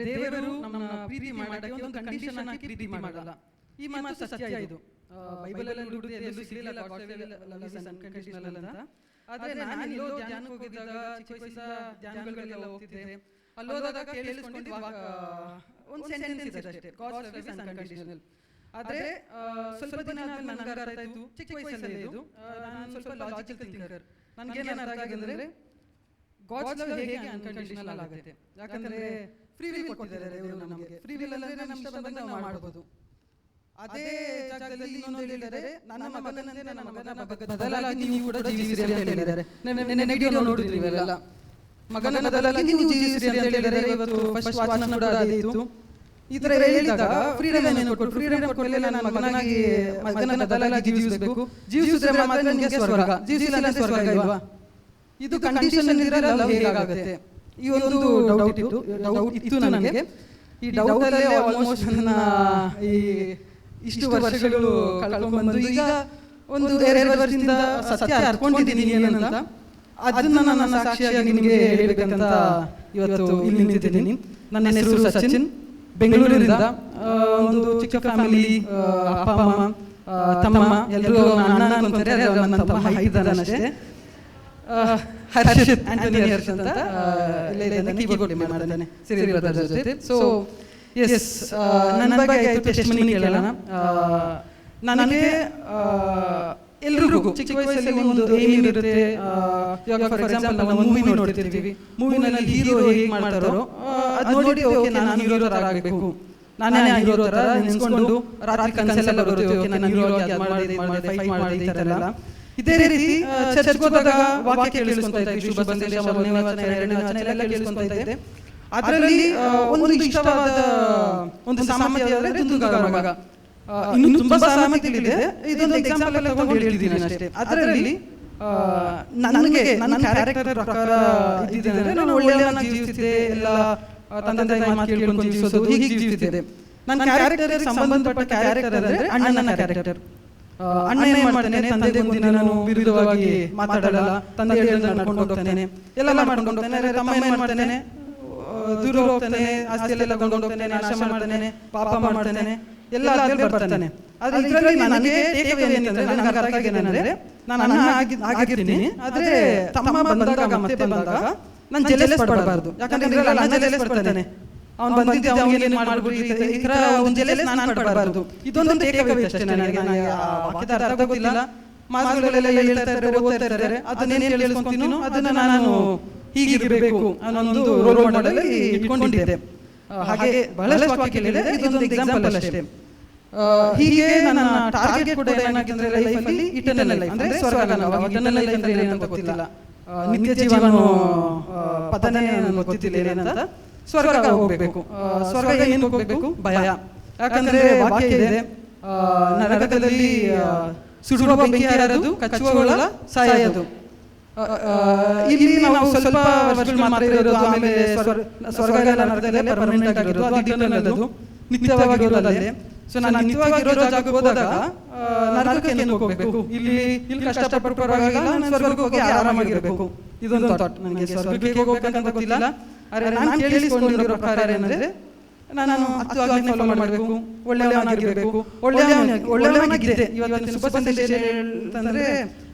ದೇವರು ನಮ್ಮ ಪ್ರೀತಿ ಮಾಡಕ್ಕೆ ಒಂದು ಕಂಡೀಷನ್ ಹಾಕಿ ಪ್ರೀತಿ ಮಾಡಲ್ಲ. ಈ ಮಾತು ಸತ್ಯ ಇದು. ಬೈಬಲಲ್ಲಿ ಹುಡುಗರು ಎಲ್ಲೂ ಸಿಗಲಿಲ್ಲ ಲವ್ ಇಸ್ ಅನ್ಕಂಡೀಷನಲ್ ಅಂತ. ಆದ್ರೆ ನಾನು ಎಲ್ಲೋ ಧ್ಯಾನಕ್ಕೆ ಹೋಗಿದ್ದಾಗ ಚಿಕ್ಕ ವಯಸ್ಸಿನ ಧ್ಯಾನಗಳಿಗೆಲ್ಲ ಹೋಗ್ತಿದ್ದೆ. ಅಲ್ಲೋದಾಗ ಕೇಳಿಸ್ಕೊಂಡಿದ್ದು ಒಂದು ಸೆಂಟೆನ್ಸ್ ಇದೆ ಅಷ್ಟೇ, ಗಾಡ್ಸ್ ಲವ್ ಇಸ್ ಅನ್ಕಂಡೀಷನಲ್. ಆದ್ರೆ ಸ್ವಲ್ಪ ದಿನ ಆದ್ಮೇಲೆ ನನಗೆ ಅರ್ಥ ಆಯ್ತು, ಚಿಕ್ಕ ವಯಸ್ಸಲ್ಲೇ ಇದು. ನಾನು ಸ್ವಲ್ಪ ಲಾಜಿಕಲ್ ಥಿಂಕರ್. ನನಗೇನು ಅರ್ಥ ಆಗಿದ್ರೆ ಗಾಡ್ಸ್ ಲವ್ ಹೇಗೆ ಅನ್ಕಂಡೀಷನಲ್ ಆಗುತ್ತೆ, ಯಾಕಂದ್ರೆ ಫ್ರೀ ವಿಲ್ ಕೊಟ್ಟಿದ್ದಾರೆ ದೇವರು ನಮಗೆ. ಫ್ರೀ ವಿಲ್ ಅಂದ್ರೆ ನಮ್ಮ ಇಷ್ಟ ಬಂದಂಗೆ ನಾವು ಮಾಡಬಹುದು. ಅದೇ ಜಾಗದಲ್ಲಿ ಇನ್ನೊಂದು ಹೇಳಿದ್ದಾರೆ, ನನ್ನ ಮಗನಂತೆ ನನ್ನ ಮಗನ ಬದಲಾಗಿ ನೀವು ಕೂಡ ಜೀವಿಸಿರಿ ಅಂತ ಹೇಳಿದ್ದಾರೆ. ನೆಗೆಟಿವ್ ನೋಡಿದ್ರಿವೆಲ್ಲ, ಮಗನ ಬದಲಾಗಿ ನೀವು ಜೀವಿಸಿರಿ ಅಂತ ಹೇಳಿದ್ದಾರೆ. ಇವತ್ತು ಫಸ್ಟ್ ವಾಚನ ಕೂಡ ಅದೇ ಇತ್ತು. ಈ ತರ ಹೇಳಿದಾಗ ಫ್ರೀಡಮ್ ಏನು ಕೊಟ್ಟು, ಫ್ರೀಡಮ್ ಕೊಟ್ಟಮೇಲೆ ನನ್ನ ಮಗನ ಬದಲಾಗಿ ಜೀವಿಸಬೇಕು. ಜೀವಿಸಿದ್ರೆ ಮಾತ್ರ ನನಗೆ ಸ್ವರ್ಗ, ಜೀವಿಸಿಲ್ಲ ಅಂದ್ರೆ ಸ್ವರ್ಗ ಇಲ್ವಾ? ಇದು ಕಂಡೀಷನ್ ಇದ್ರೆ ಲವ್ ಹೇಗಾಗುತ್ತೆ? ಈ ಒಂದು ಡೌಟ್ ಇತ್ತು ನನಗೆ. ಈ ಡೌಟ್ ಅಲ್ಲೇ ಆಲ್ಮೋಸ್ಟ್ ನನ್ನ ಈ ಇಷ್ಟು ವರ್ಷಗಳು ಕಳ್ಕೊಂಡ್ಬಂದು ಈಗ ಒಂದು 2 ವರ್ಷದಿಂದ ಸತ್ಯ ಅರ್ಕೊಂಡಿದ್ದೀನಿ ಏನಂತ. ಅದನ್ನ ನನ್ನ ಸಾಕ್ಷಿಯಾಗಿ ನಿಮಗೆ ಹೇಳಬೇಕಂತ ಇವತ್ತು ಇಲ್ಲಿ ನಿಂತಿದ್ದೀನಿ. ನನ್ನ ಹೆಸರು ಸಚಿನ್, ಬೆಂಗಳೂರಿಂದ. ಒಂದು ಚಿಕ್ಕ ಫ್ಯಾಮಿಲಿ, ಅಪ್ಪ ಅಮ್ಮ ತಮ್ಮ ಎಲ್ಲರೂ ಅಣ್ಣ ಅಂತಾರೆ, ನನ್ನ ತಮ್ಮ ಇದ್ದಾನಷ್ಟೇ. ಹರ್ಷಿತ್, ಆಂಟೋನಿ ಹರ್ಷ್ ಅಂತ ಕೀಬೋರ್ಡ್ ಮಾಡ್ತಾನೆ ಸಿರಿ ಬ್ರದರ್ಸ್ ಜೊತೆ. ಸೊ ಎಸ್, ನನ್ನ ಬಗ್ಗೆ ಆಯಿತು ಟೆಸ್ಟಿಮನಿ ಕೇಳೋಣ. ನನಗೆ ಎಲ್ರಿಗೂ ಚಿಕ್ಕ ವಯಸ್ಸಲ್ಲಿ ಒಂದು ಏಮ್ ಇರುತ್ತೆ. ಇವಾಗ ಫಾರ್ ಎಕ್ಸಾಂಪಲ್ ನಾವು ಮೂವಿ ನೋಡ್ತಿರ್ತೀವಿ, ಮೂವಿನಲ್ಲಿ ಹೀರೋ ಹೇಗೆ ಮಾಡ್ತಾರೋ ಅದು ನೋಡಿ ಓಕೆ ನಾನು ಹೀರೋ ಥರ ಆಗಬೇಕು, ನಾನೇ ಹೀರೋ ಥರ ನೆನೆಸ್ಕೊಂಡು ರಾತ್ರಿ ಕನಸೆಲ್ಲ ಬರುತ್ತೆ, ಓಕೆ ನಾನು ಹೀರೋ ಆಗಿ ಅದು ಮಾಡಿದೆ ಫೈಟ್ ಮಾಡಿದೆ ಈ ಥರ ಎಲ್ಲ. ಇದೇ ರೀತಿ ಚರ್ಚ್ಗೆ ಹೋದಾಗ ವಾಕ್ಯ ಕೇಳಿಸ್ಕೊಂತ ಇದ್ವಿ, ಶುಭ ಸಂದೇಶ, ಮೊದಲನೇ ವಚನ, ಎರಡನೇ ವಚನ ಎಲ್ಲ ಕೇಳಿಸ್ಕೊಂತ ಇದ್ದೆ. ಅದರಲ್ಲಿ ಒಂದು ಇಷ್ಟವಾದ ಒಂದು ಸಾಮರ್ಥ್ಯ ಅಂದರೆ ದುಂದುಗಾರ ಮಗ. ಇನ್ನು ತುಂಬಾ ಸಾಮರ್ಥ್ಯಗಳಿದೆ, ಇದೊಂದು ಎಕ್ಸಾಂಪಲ್ ಎಲ್ಲ ತಗೊಂಡು ಹೇಳ್ತಿದ್ದೀನಿ ಅಷ್ಟೇ. ಅದರಲ್ಲಿ ನನಗೆ ನನ್ನ ಕ್ಯಾರೆಕ್ಟರ್ ಪ್ರಕಾರ ಇದ್ದಿದ್ದಂದ್ರೆ ನಾನು ಒಳ್ಳೆಯವನಾಗಿ ಜೀವಿಸಿದ್ದೆ, ಎಲ್ಲ ತಂದೆ ತಾಯಿ ಮಾತು ಕೇಳ್ಕೊಂಡು ಜೀವಿಸೋದು, ಹೀಗೆ ಜೀವಿಸಿದ್ದೆ. ನನ್ನ ಕ್ಯಾರೆಕ್ಟರ್ ಸಂಬಂಧಪಟ್ಟ ಕ್ಯಾರೆಕ್ಟರ್ ಅಂದ್ರೆ ಅಣ್ಣನ ಕ್ಯಾರೆಕ್ಟರ್. ಅಣ್ಣ ಏನ್ ಮಾಡ್ತಾನೆ, ತಂದೆ ಮುಂದೆ ನಾನು ವಿರುದ್ಧವಾಗಿ ಮಾತಾಡಲ್ಲ, ತಂದೆ ಹೇಳಿದ್ರೆ ನಡ್ಕೊಂಡು ಹೋಗ್ತಾನೆ, ಎಲ್ಲ ಮಾಡ್ಕೊಂಡು ಹೋಗ್ತಾನೆ. ತಮ್ಮ ಏನ್ ಮಾಡ್ತಾನೆ, ದೂರ ಹೋಗ್ತಾನೆ, ಆಸ್ತಿ ಎಲ್ಲ ತಗೊಂಡು ಹೋಗ್ತಾನೆ, ನಾಶ ಮಾಡ್ತಾನೆ, ಪಾಪ ಮಾಡ್ತಾನೆ, ಎಲ್ಲ ಅದ್ರಲ್ಲಿ ಬರ್ತಾನೆ. ಆದ್ರೆ ಇದರಲ್ಲಿ ನನಗೆ ಟೇಕ್ ಅವೇ ಏನಂದ್ರೆ, ನನಗೆ ಅರ್ಥ ಆಗಿದೆ, ನಾನು ಅಣ್ಣ ಆಗಿರ್ತೀನಿ, ಆದ್ರೆ ತಮ್ಮ ಬಂದಾಗ ಮತ್ತೆ ಬಂದಾಗ ನಾನು ಜೆಲಸ್ ಪಡಬಾರ್ದು. ಯಾಕಂದ್ರೆ ಅಣ್ಣ ಜೆಲಸ್ ಪಡ್ತಾನೆ, ಅವ್ನು ಬಂದಿದ್ದೆ ಅವ್ನಿಗೆ ಏನು ಮಾಡ್ಬಿಡಿ, ಈ ತರ ಒಂದು ಜೆಲಸ್ ನಾನು ಪಡಬಾರ್ದು. ಇದೊಂದು ಟೇಕ್ ಅವೇ ಅಷ್ಟೇ ನನಗೆ. ವಾಕ್ಯದ ಅರ್ಥ ಗೊತ್ತಿಲ್ಲ, ಮಾತುಗಳೆಲ್ಲ ಹೇಳ್ತಾ ಇರ್ತಾರೆ, ಓದ್ತಾ ಇರ್ತಾರೆ, ಅದನ್ನೇನು ಕೇಳಿಸ್ಕೊಂತೀನೋ ಅದನ್ನ ನಾನು ಹೀಗಿರಬೇಕು ಅನ್ನೊಂದು ರೋಲ್ ಮಾಡೆಲ್ ಇಟ್ಕೊಂಡಿದ್ದೆ. ಹಾಗೆ ಬಹಳಷ್ಟು ವಾಕ್ಯಗಳಿದೆ, ಇದೊಂದು ಎಕ್ಸಾಂಪಲ್ ಅಷ್ಟೇ. ಹೀಗೆ ನನ್ನ ಟಾರ್ಗೆಟ್ ಕೂಡ ಏನಾಗಿದ್ರೆ ಲೈಫಲ್ಲಿ ಇಟರ್ನಲ್ ಲೈಫ್ ಅಂದ್ರೆ ಸ್ವರ್ಗ. ಇಟರ್ನಲ್ ಲೈಫ್ ಅಂದ್ರೆ ಏನಂತ ಗೊತ್ತಿಲ್ಲ, ನಿತ್ಯ ಜೀವನ ಪದನೇ ನನಗೆ ಗೊತ್ತಿಲ್ಲ ಏನಂತ. ಸ್ವರ್ಗ ಹೋಗ್ಬೇಕು. ಸ್ವರ್ಗ ಏನು ಹೋಗ್ಬೇಕು? ಭಯ. ಯಾಕಂದ್ರೆ ವಾಕ್ಯ ಇದೆ, ನರಕದಲ್ಲಿ ಸುಡುವ ಬೆಂಕಿ ಯಾರದು, ಕಚ್ಚುವಗಳ ಸಾಯೋದು. ಇಲ್ಲಿ ನಾವು ಸ್ವಲ್ಪ ವರ್ಷಗಳು ಮಾತ್ರ ಇರೋದು, ಆಮೇಲೆ ಸ್ವರ್ಗ ನರಕದಲ್ಲೇ ಪರ್ಮನೆಂಟ್ ಆಗಿರೋದು, ಅದು ಇಟರ್ನಲ್, ಅದು ನಿತ್ಯವಾಗಿರೋದಲ್ಲೇ. ಸೊ ನಾನು ನಿತ್ಯವಾಗಿರೋ ಜಾಗಕ್ಕೆ ಹೋದಾಗ ನರಕಕ್ಕೆ ಏನು ಹೋಗ್ಬೇಕು, ಇಲ್ಲಿ ಕಷ್ಟಪಟ್ಟು ಪರವಾಗಿಲ್ಲ, ನಾನು ಸ್ವರ್ಗಕ್ಕೆ ಹೋಗಿ ಆರಾಮಾಗಿರ್ಬೇಕು. ಇದೊಂದು ಥಾಟ್ ನನಗೆ. ಸ್ವರ್ಗಕ್ಕೆ ಹೋಗ್ಬೇಕಂತ ಗೊತ್ತಿಲ್ಲ, ಆದರೆ ನಾನು ಕೇಳಿಸ್ಕೊಂಡಿರೋ ಪ್ರಕಾರ ಏನಂದ್ರೆ ನಾನು 10 ಆಜ್ಞೆ ಫಾಲೋ ಮಾಡಬೇಕು, ಒಳ್ಳೆಯವನಾಗಿರ್ಬೇಕು, ಒಳ್ಳೆಯವನಾಗಿದ್ದೆ. ಇವತ್ತಿನ ಶುಭ ಸಂದೇಶ ಅಂತಂದ್ರೆ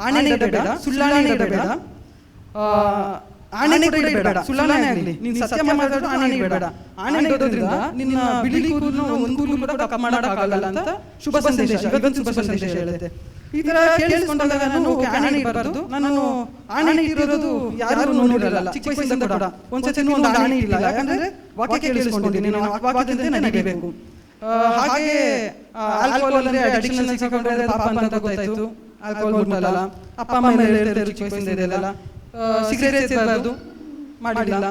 ಆಣೆ ಇಡಬೇಡ, ಸುಳ್ಳಾಣೆ ಇಡಬೇಡ, ಆಣೆ ಕೂಡ ಇಡಬೇಡ, ಸುಳ್ಳಾಣೆ ಆಗಲಿ, ನೀನು ಸತ್ಯ ಮಾತಾಡೋದು, ಆಣೆ ಇಡಬೇಡ. ಆಣೆ ಇಡೋದ್ರಿಂದ ನಿನ್ನ ಬಿಳಿ ಕೂದಲು ಒಂದು ಕೂದಲು ಕೂಡ ಕಪ್ ಮಾಡೋಕ್ಕಾಗಲ್ಲ ಅಂತ ಶುಭ ಸಂದೇಶ, ಇವತ್ತೊಂದು ಶುಭ ಸಂದೇಶ ಹೇಳುತ್ತೆ. ಈ ತರ ಕೇಳಿಸ್ಕೊಂಡಾಗ ನಾನು ಆಣೆ ಇಡಬಾರ್ದು, ನಾನು ಆಣೆ ಇರೋದು ಯಾರು ನೋಡಿರಲ್ಲ, ಚಿಕ್ಕ ವಯಸ್ಸಿಂದ ಕೂಡ ಒಂದ್ಸತಿ ಒಂದು ಆಣೆ ಇಲ್ಲ. ಯಾಕಂದ್ರೆ ವಾಕ್ಯ ಕೇಳಿಸ್ಕೊಂಡಿದ್ದೀನಿ, ನಾನು ವಾಕ್ಯದಂತೆ ನಡಿಬೇಕು. ಹಾಗೆ ಆಲ್ಕೋಹಾಲ್ ಅಂದ್ರೆ ಅಡಿಕ್ಷನ್ ಸಿಕ್ಕೊಂಡ್ರೆ ಪಾಪ ಅಂತ ಗೊತ್ತಾಯ್ತು, ಆಲ್ಕೋಹಾಲ್ ಮುಟ್ಟಲ್ಲ, ಅಪ್ಪ ಅಮ್ಮ ಹೇಳ್ತಾರೆ ಚಿಕ್ಕ ವಯಸ್ಸಿಂದ ಇದೆಲ್ಲ. ಸಿಗರೇಟ್ ಸೇದಬಾರ್ದು, ಮಾಡಿಲ್ಲ.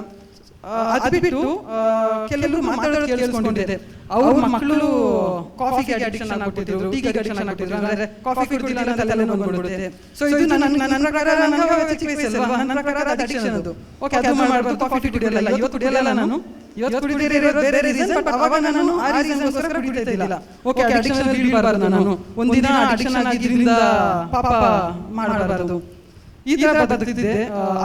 ಅದು ಬಿಟ್ಟು ಕೆಲವರು ಮಾತಾಡೋದು ಕೇಳಿಸ್ಕೊಂಡಿದ್ದೆ, ಅವ್ರ ಮಕ್ಕಳು ಕಾಫಿಗೆ ಅಡಿಕ್ಷನ್ ಆಗ್ಬಿಟ್ಟಿದ್ರು, ಟೀಗೆ ಅಡಿಕ್ಷನ್ ಆಗ್ಬಿಟ್ಟಿದ್ರು, ಅಂದ್ರೆ ಕಾಫಿ ಕುಡಿದಿಲ್ಲ ಅಂತ ತಲೆ ನೋಡ್ಬಿಡುತ್ತೆ. ಸೊ ಇದು ನನ್ನ ಪ್ರಕಾರ ಚಿಕ್ಕ ವಯಸ್ಸಲ್ವಾ, ನನ್ನ ಪ್ರಕಾರ ಅಡಿಕ್ಷನ್ ಅದು. ಓಕೆ, ಅದು ಮಾಡಬಾರ್ದು, ಕಾಫಿ ಕುಡಿಯಲ್ಲ, ಇವತ್ತು ಕುಡಿಯಲ್ಲ, ನಾನು ಇವತ್ತು ಕುಡಿದೇ ಇರೋದು ಬೇರೆ ರೀಸನ್, ಬಟ್ ಅವಾಗ ನಾನು ಆ ರೀಸನ್ಗೋಸ್ಕರ ಕುಡಿತಾ ಇದ್ದಿಲ್ಲ. ಓಕೆ, ಅಡಿಕ್ಷನ್ ಬೀಳಬಾರ್ದು, ನಾನು ಒಂದಿನ ಅಡಿಕ್ಷನ್ ಆಗಿದ್ರಿಂದ ಪಾಪ ಮಾಡಬಾರ್ದು. ಈ ತರ ಬದುಕ್ತಿದ್ದೆ.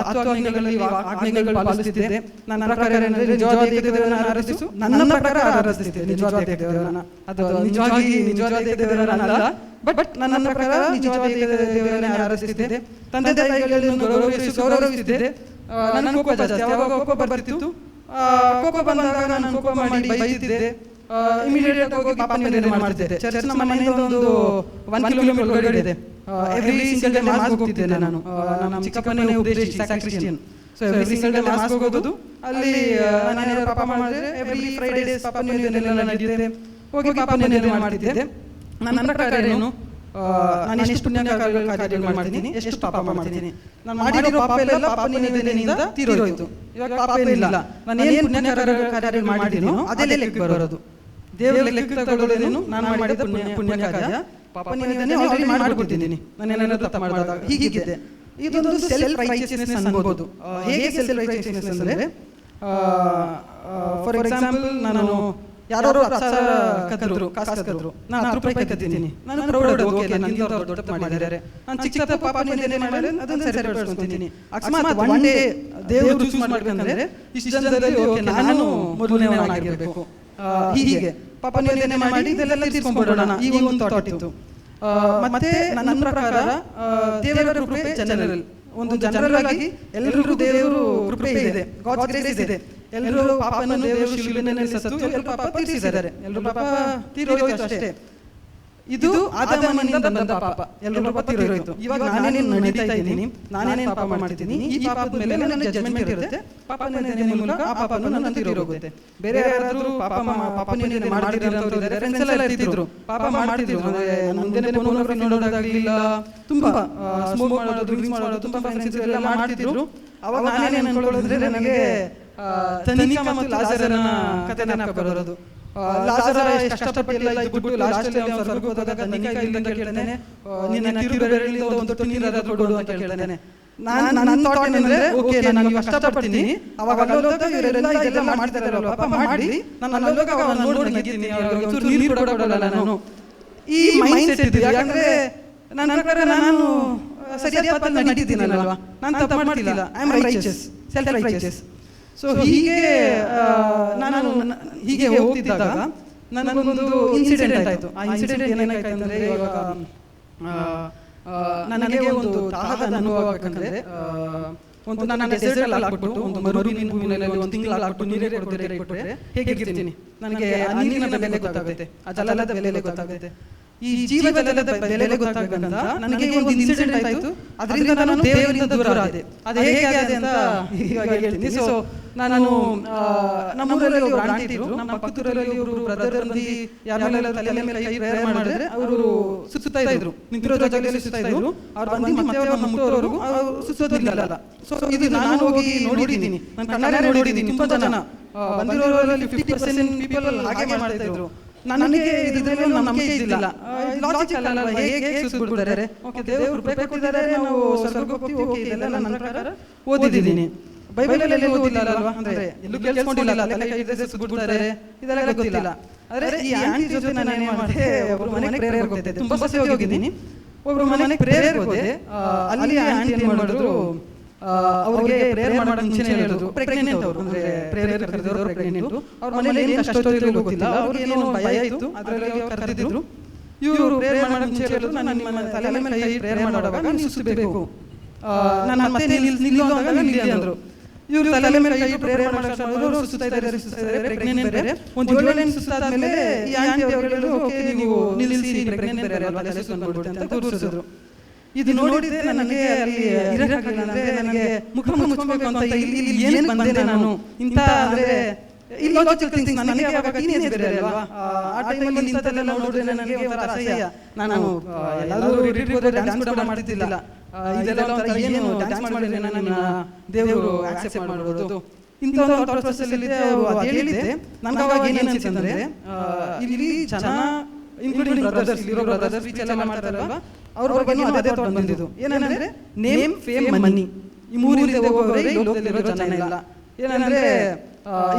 10 ಆಜ್ಞೆಗಳಲ್ಲಿ ಆಜ್ಞೆಗಳು ಪಾಲಿಸುತ್ತಿದ್ದೆ. ನನ್ನ ಪ್ರಕಾರ ಏನಂದ್ರೆ ನಿಜವಾದ ದೇವರನ್ನು ಆರಾಧಿಸು, ನನ್ನ ಪ್ರಕಾರ ಆರಾಧಿಸುತ್ತಿದ್ದೆ ನಿಜವಾದ ದೇವರನ್ನ. ಅದು ನಿಜವಾದ ದೇವರನ್ನ ಅಲ್ಲ, ಬಟ್ ನನ್ನ ಪ್ರಕಾರ ನಿಜವಾದ ದೇವರನ್ನೇ ಆರಾಧಿಸುತ್ತಿದ್ದೆ. ತಂದೆ ತಾಯಿಗಳನ್ನು ಗೌರವಿಸುತ್ತಿದ್ದೆ. ನನ್ನ ಕೋಪ ಜಾಸ್ತಿ, ಯಾವಾಗ ಕೋಪ ಬರ್ತಿತ್ತು, ಕೋಪ ಬಂದಾಗ ನಾನು ಕೋಪ ಮಾಡಿ ಬೈತಿದ್ದೆ. ಇಮಿಡಿಯೇಟ್ ಹೋಗಿ ಪಾಪ ನಿವೇದನೆ ಮಾಡ್ತಿದ್ದೆ. ಚರ್ಚ್ ನಮ್ಮ ಮನೆಯಿಂದ ಒಂದು 1 ಕಿಲೋಮೀಟರ್ ಒಳಗಡೆ ಇದೆ. ಎವ್ರಿ ಸಿಂಗಲ್ ಡೇ ಮಾಸ್ ಹೋಗ್ತಿದ್ದೆ ನಾನು. ನಮ್ಮ ಚಿಕ್ಕಪ್ಪನೇ ಉಪದೇಶಿ sacristan. So every single day mass ಹೋಗೋದು. ಅಲ್ಲಿ ನಾನು ಪಾಪ ಮಾಡಿದ್ರೆ ಎವ್ರಿ ಫ್ರೈಡೇಸ್ ಪಾಪ ನಿವೇದನೆ ನಡೆಯುತ್ತೆ. ಹೋಗಿ ಪಾಪ ನಿವೇದನೆ ಮಾಡ್ತಿದ್ದೆ. ನನ್ನ ಪ್ರಕಾರ ಏನು, ನಾನು ಎಷ್ಟು ಪುಣ್ಯ ಕಾರ್ಯಗಳು ಮಾಡ್ತೀನಿ, ಎಷ್ಟು ಪಾಪ ಮಾಡ್ತೀನಿ. ನಾನು ಮಾಡಿರೋ ಪಾಪ ಎಲ್ಲ ಪಾಪ ನಿವೇದನೆಯಿಂದ ತೀರೋಯ್ತು. ಇವಾಗ ಪಾಪ ಏನಿಲ್ಲ. ನಾನು ಏನು ಪುಣ್ಯ ಕಾರ್ಯಗಳು ಮಾಡಿದ್ದೀನೋ ಅದೇ ಲೆಕ್ಕ ಬರೋದು. ದೇವರ ಲೆಕ್ಕ ತಗೊಳ್ಳೋದೇನು, ನಾನು ಮಾಡಿದ ಪುಣ್ಯ ಕಾರ್ಯ ಪಾಪ ನಿವೇದನೆ ಆಲ್ರೆಡಿ ಮಾಡಿಬಿಟ್ಟಿದ್ದೀನಿ. ನಾನು ಏನಾದ್ರು ತಪ್ಪು ಮಾಡಿದಾಗ ಹೀಗಿದೆ. ಇದೊಂದು ಸೆಲ್ಫ್ ರೈಚಿಯಸ್ನೆಸ್ ಅನ್ಬೋದು. ಹೇಗೆ ಸೆಲ್ಫ್ ರೈಚಿಯಸ್ನೆಸ್ ಅಂದರೆ, ಫಾರ್ ಎಕ್ಸಾಂಪಲ್ ನಾನು ಯಾರೋ 10,000 ಕಾಸು ಕದ್ರು, ನಾನು 10 ರೂಪಾಯಿ ಕದ್ದಿದ್ದೀನಿ. ನಾನು ಪ್ರೌಡ್, ಓಕೆ ನನಗೆ ದೊಡ್ಡ ತಪ್ಪು ಮಾಡಿದ್ದಾರೆ, ನಾನು ಚಿಕ್ಕ ತಪ್ಪು ಪಾಪ ನಿವೇದನೆ ಮಾಡಿ ಅದನ್ನು ಸರಿಪಡಿಸ್ಕೊತೀನಿ. ಅಕಸ್ಮಾತ್ ಒನ್ ಡೇ ದೇವರು ಚೂಸ್ ಮಾಡ್ಬೇಕಂದ್ರೆ ಇಷ್ಟು ಜನದಲ್ಲಿ ಓಕೆ ನಾನು ಮೊದಲನೇವನಾಗಿರ್ಬೇಕು, ಹೀಗೆ ಪಾಪ ನಿವೇದನೆ ಮಾಡಿ ಇದೆಲ್ಲ ತೀರ್ಸ್ಕೊಂಡ್ಬಿಡೋಣ, ಈ ಒಂದು ಥಾಟ್ ಇತ್ತು. ಮತ್ತೆ ನನ್ನ ಪ್ರಕಾರ ದೇವರ ಕೃಪೆ ಜನರಲ್, ಒಂದು ಜನರಲ್ ಆಗಿ ಎಲ್ಲರಿಗೂ ದೇವರು ಕೃಪೆ ಇದೆ, ಗಾಡ್ಸ್ ಗ್ರೇಸ್ ಇದೆ. ಎಲ್ಲರೂ ಪಾಪವನ್ನು ದೇವರು ಶಿಲುಬೆಯಲ್ಲಿ ಸತ್ತು ಎಲ್ಲರೂ ಪಾಪ ತೀರಿಸಿದ್ದಾರೆ, ಎಲ್ಲರೂ ಪಾಪ ತೀರೋಯ್ತು ಅಷ್ಟೇ. ಇದು ಆದಾಮನಿಂದ ಬಂದ ಪಾಪ, ಎಲ್ಲರೂ ಪಾಪ ತೀರೋಯ್ತು. ಇವಾಗ ನಾನೇನು ನಡೀತಾ ಇದ್ದೀನಿ, ನಾನೇನೇನು ಪಾಪ ಮಾಡ್ತಿದ್ದೀನಿ, ಈ ಪಾಪದ ಮೇಲೆ ನನಗೆ ಜಡ್ಜ್ಮೆಂಟ್ ಇರುತ್ತೆ. ಪಾಪ ನಿವೇದನೆ ಮೂಲಕ ಆ ಪಾಪವನ್ನು ನನ್ನ ತೀರೋಗುತ್ತೆ. ಬೇರೆ ಯಾರಾದರೂ ಪಾಪ ನಿವೇದನೆ ಮಾಡ್ತಿರೋರು ಇದ್ದಾರೆ, ಫ್ರೆಂಡ್ಸ್ ಎಲ್ಲ ಇರ್ತಿದ್ರು, ಪಾಪ ಮಾಡ್ತಿದ್ರು. ಮುಂದೆ ಫೋನ್ ನೋಡೋದಾಗಲಿಲ್ಲ, ತುಂಬಾ ಸ್ಮೋಕ್ ಮಾಡೋದು, ಡ್ರಿಂಕ್ಸ್ ಮಾಡೋದು, ತುಂಬಾ ಫ್ರೆಂಡ್ಸ್ ಎಲ್ಲ ಮಾಡ್ತಿದ್ರು. ಅವಾಗ ನಾನೇನು ಅನ್ಕೊಳ್ಳೋದ್ರೆ ನನಗೆ ತನಿಖಾ ಮತ್ತು ಲಾಜರನ ಕಥೆ ನೆನಪು ಬರೋದು. ಲಾಜರ ಎಷ್ಟು ಕಷ್ಟಪಟ್ಟಿಲ್ಲ ಇದ್ಬಿಟ್ಟು ಲಾಸ್ಟಲ್ಲಿ ಅವನು ಸ್ವರ್ಗಕ್ಕೆ ಹೋದಾಗ ತನಿಖಾ ಇಲ್ಲ ಅಂತ ಕೇಳ್ತಾನೆ, ನಿನ್ನ ಕಿರುಬೆರಳಿಂದ ಒಂದು ತೊಟ್ಟು ನೀರಾದ್ರೂ ಕೊಡು ಅಂತ ಕೇಳ್ತಾನೆ. ನನ್ನ ಥಾಟ್ ಏನಂದ್ರೆ, ಓಕೆ ನಾನು ಇವಾಗ ಕಷ್ಟಪಡ್ತೀನಿ, ಅವಾಗ ಅಲ್ಲೋದಾಗ ಇವರೆಲ್ಲ ಇದೆಲ್ಲ ಮಾಡ್ತಾರಲ್ಲ ಪಾಪ ಮಾಡಿ, ನಾನು ಅಲ್ಲೋದಾಗ ಅವನ್ನ ನೋಡಿ ನಗಿತೀನಿ, ಅವ್ರಿಗೆ ಒಂಚೂರು ನೀರು ಕೊಡೋಲ್ಲ ನಾನು. ಈ ಮೈಂಡ್ ಸೆಟ್ ಇದೆ. ಯಾಕಂದ್ರೆ ನನ್ನ ಪ್ರಕಾರ ನಾನು ಸರಿಯಾದ ಪಾತ್ರ ನಡೀತೀನಲ್ವಾ, ನಾನು ತಪ್ಪು ಮಾಡ್ತಿಲ್ಲ, I am righteous, self righteous. So ನಾನು ಹೀಗೆ ಹೋಗ್ತಿದ್ದಾಗ ನನಗೊಂದು ಇನ್ಸಿಡೆಂಟ್ ಆಯಿತು. ಆ ಇನ್ಸಿಡೆಂಟ್ ಏನಾಯ್ತು ಅಂದರೆ, ಇವಾಗ ನನಗೆ ಒಂದು ದಾಹದ ಅನುಭವ ಆಗಬೇಕಂದ್ರೆ ಒಂದು ನನ್ನ ಡೆಸರ್ಟ್ ಹಾಕ್ಬಿಟ್ಟು ಒಂದು ಮರುಭೂಮಿನಲ್ಲಿ ಒಂದು ತಿಂಗಳು ಹಾಕ್ಬಿಟ್ಟು ನೀರೇ ಕೊಡ್ತಾರೆ ಹೇಗಿರ್ತೀನಿ. ನನಗೆ ನೀರಿನ ಬೆಲೆ ಗೊತ್ತಾಗುತ್ತೆ, ಆ ಜಲದ ಬೆಲೆ ಗೊತ್ತಾಗುತ್ತೆ, ಈ ಜೀವಜಲದ ಬೆಲೆ ಗೊತ್ತಾಗಬೇಕಂತ ನನಗೆ ಒಂದು ಇನ್ಸಿಡೆಂಟ್ ಆಯಿತು. ಅದರಿಂದ ನಾನು ದೇವರಿಂದ ದೂರ ಆದೆ. ಅದು ಹೇಗೆ ಆದೆ ಅಂತ ಇವಾಗ ಹೇಳ್ತೀನಿ. ಸೊ ನಾನು ನಮ್ಮೂರಲ್ಲಿ ಒಬ್ಬರು ಆಂಟಿ ಇದ್ರು, ನಮ್ಮ ಪಕ್ಕದೂರಲ್ಲಿ ಒಬ್ರು ಬ್ರದರ್ ಬಂದು ಯಾರೆಲ್ಲ ತಲೆ ಮೇಲೆ ಕೈ ಪ್ರೇಯರ್ ಮಾಡಿದ್ರೆ ಅವರು ಸುತ್ತಾ ಇದ್ರು, ನಿಂತಿರೋ ಜಾಗದಲ್ಲಿ ಸುತ್ತಾ ಇದ್ರು. ಅವ್ರು ಬಂದು ಮತ್ತೆ ಅವ್ರ ಮುಟ್ಟೋವರೆಗೂ ಸುತ್ತೋದಿಲ್ಲ. ಸೊ ಇದು ನಾನು ಹೋಗಿ ನೋಡಿದ್ದೀನಿ, ನಾನು ಕಣ್ಣಾರೆ ನೋಡಿದ್ದೀನಿ. ತುಂಬಾ ಜನ ಬಂದಿರೋರಲ್ಲಿ 50% ಪೀಪಲ್ ಹಾಗೆ ಮಾಡ್ತಾ ಇದ್ರು. ನನಗೆ ಇದರಲ್ಲಿ ನಂಬಿಕೆ ಇದ್ದಿಲ್ಲ. ಲಾಜಿಕಲ್ ಅಲ್ಲ, ಹೇಗೆ ಸುತ್ತಬಿಡ್ತಾರೆ, ಓಕೆ ದೇವರು ಕೃಪೆ ಕೊಟ್ಟಿದ್ದಾರೆ, ನಾವು ಸ್ವರ್ಗಕ್ಕೆ ಹೋಗ್ತೀವಿ, ಓಕೆ ಇದೆಲ್ಲ ನನ್ನ ಪ್ರಕಾರ ಓದಿದ್ದೀನಿ. ಬೈಬಲಲ್ಲಿ ಓದಿಲ್ಲ ಅಲ್ವಾ, ಅಂದ್ರೆ ಎಲ್ಲೂ ಕೇಳಿಸ್ಕೊಂಡಿಲ್ಲ, ತಲೆ ಕೈ ಸುತ್ತಬಿಡ್ತಾರೆ ಇದೆಲ್ಲ ಗೊತ್ತಿಲ್ಲ. ಆದ್ರೆ ಈ ಆಂಟಿ ಜೊತೆ ನಾನು ಏನ್ ಮಾಡಿದೆ, ಒಬ್ರು ಮನೆಗೆ ಪ್ರೇಯರ್ ಹೋಗ್ತಿದ್ದೆ, ತುಂಬಾ ಸತಿ ಹೋಗಿದ್ದೀನಿ. ಒಬ್ರು ಮನೆಗೆ ಪ್ರೇಯರ್ ಹೋದೆ, ಅಲ್ಲಿ ಆಂಟಿ ಏನ್ ಮಾಡಿದ್ರು, ಅವ್ರಿಗೆ ಪ್ರೇಯರ್ ಮಾಡೋ ಮುಂಚೆನೇ ಹೇಳಿದ್ರು, ಪ್ರೆಗ್ನೆಂಟ್ ಅವರು, ಅಂದ್ರೆ ಪ್ರೇಯರ್ ಕರೆದವರು ಪ್ರೆಗ್ನೆಂಟ್. ಅವ್ರ ಮನೇಲಿ ಏನು ಕಷ್ಟ ಗೊತ್ತಿಲ್ಲ, ಅವ್ರಿಗೆ ಏನೋ ಭಯ ಇತ್ತು, ಅದರಲ್ಲಿ ಅವ್ರು ಕರೆದಿದ್ರು. ಇವರು ಪ್ರೇಯರ್ ಮಾಡೋ ಮುಂಚೆ ಹೇಳಿದ್ರು, ನಾನು ನಿಮ್ಮ ತಲೆ ಮೇಲೆ ಕೈ ಪ್ರೇಯರ್ ಮಾಡುವಾಗ ನೀವು ಸುತ್ತಬೇಕು, ನಾನು ಮತ್ತೆ ನಿಲ್ಲೋ ಅಂದಾಗ ನಿಲ್ಲಿ ಅಂದ್ರು. ಇವರು ತಲೆ ಮೇಲೆ ಕೈ ಪ್ರೇಯರ್ ಮಾಡೋರು ಸುತ್ತಾ ಇದ್ದಾರೆ, ಪ್ರೆಗ್ನೆಂಟ್ ಬೇರೆ. ಒಂದು 7 ದಿನ ಸುತ್ತಾದ್ಮೇಲೆ ಈ ಆಂಟಿ ಅವರು ಹೇಳಿದ್ರು, ಓಕೆ ನೀವು ನಿಲ್ಲಿಸಿ, ಪ್ರೆಗ್ನೆಂಟ್ ಬೇರೆ ಅಲ್ವಾ, ತಲೆ ಸುತ್ತಬಿಡುತ್ತೆ ಅಂತ ತೋರಿಸಿದ್ರು. ಇದು ನೋಡಿದ್ರೆ ನನಗೆ ಅಲ್ಲಿ ಇರಕ್ಕಾಗಲಿಲ್ಲ. ಅಂದ್ರೆ ನನಗೆ ಮುಖ ಮುಚ್ಕೋಬೇಕು ಅಂತ ಇಲ್ಲಿ ಏನು ಬಂದೆ ನಾನು ಇಂಥ, ಅಂದ್ರೆ ಇಲ್ಲಾಜಿಕಲ್ ಥಿಂಗ್ಸ್. ನನಗೆ ಅವಾಗ ಟೀನೇಜ್ ಬೇರೆ ಅಲ್ವಾ, ಆ ಟೈಮಲ್ಲಿ ಇಂಥದ್ದೆಲ್ಲ ನೋಡಿದ್ರೆ ನನಗೆ ಒಂಥರ ಅಸಹ್ಯ. ನಾನು ಎಲ್ಲಾದರೂ ರಿಟ್ರೀಟ್ ಹೋದ್ರೆ ಡ್ಯಾನ್ಸ್ ಕೂಡ ಮಾಡ್ತಿದ್ದಿಲ್ಲ. ಇದೆಲ್ಲ ಒಂಥರ ಏನು ಡ್ಯಾನ್ಸ್ ಮಾಡಿದ್ರೆ ನನ್ನ ದೇವರು ಆಕ್ಸೆಪ್ಟ್ ಮಾಡ್ಬೋದು, ಇಂಥ ಒಂದು ಥಾಟ್ ಪ್ರೊಸೆಸ್ ಅಲ್ಲಿ ಅವರು ಅದು ಹೇಳಿದ್ದೆ. ನನಗೆ ಅವಾಗ ಏನು ಅನ್ಸಿತ್ತಂದ್ರೆ, ಇಲ್ಲಿ ಜನ ಇನ್ಕ್ಲೂಡಿಂಗ್ ಬ್ರದರ್ಸ್, ಇರೋ ಬ್ರದರ್ಸ್ ಸ್ಪೀಚ್ ಎಲ್ಲ ಮಾಡ್ತಾರಲ್ವಾ, ಅವ್ರ ಬಗ್ಗೆ ಅದೇ ಥಾಟ್ ಬಂದಿದ್ದು. ಏನಂದ್ರೆ ನೇಮ್, ಫೇಮ್, ಮನಿ, ಈ ಮೂರಿಂದ ಹೋಗೋರೇ ಈ ಲೋಕದಲ್ಲಿರೋ ಜನ ಇಲ್ಲ. ಏನಂದ್ರೆ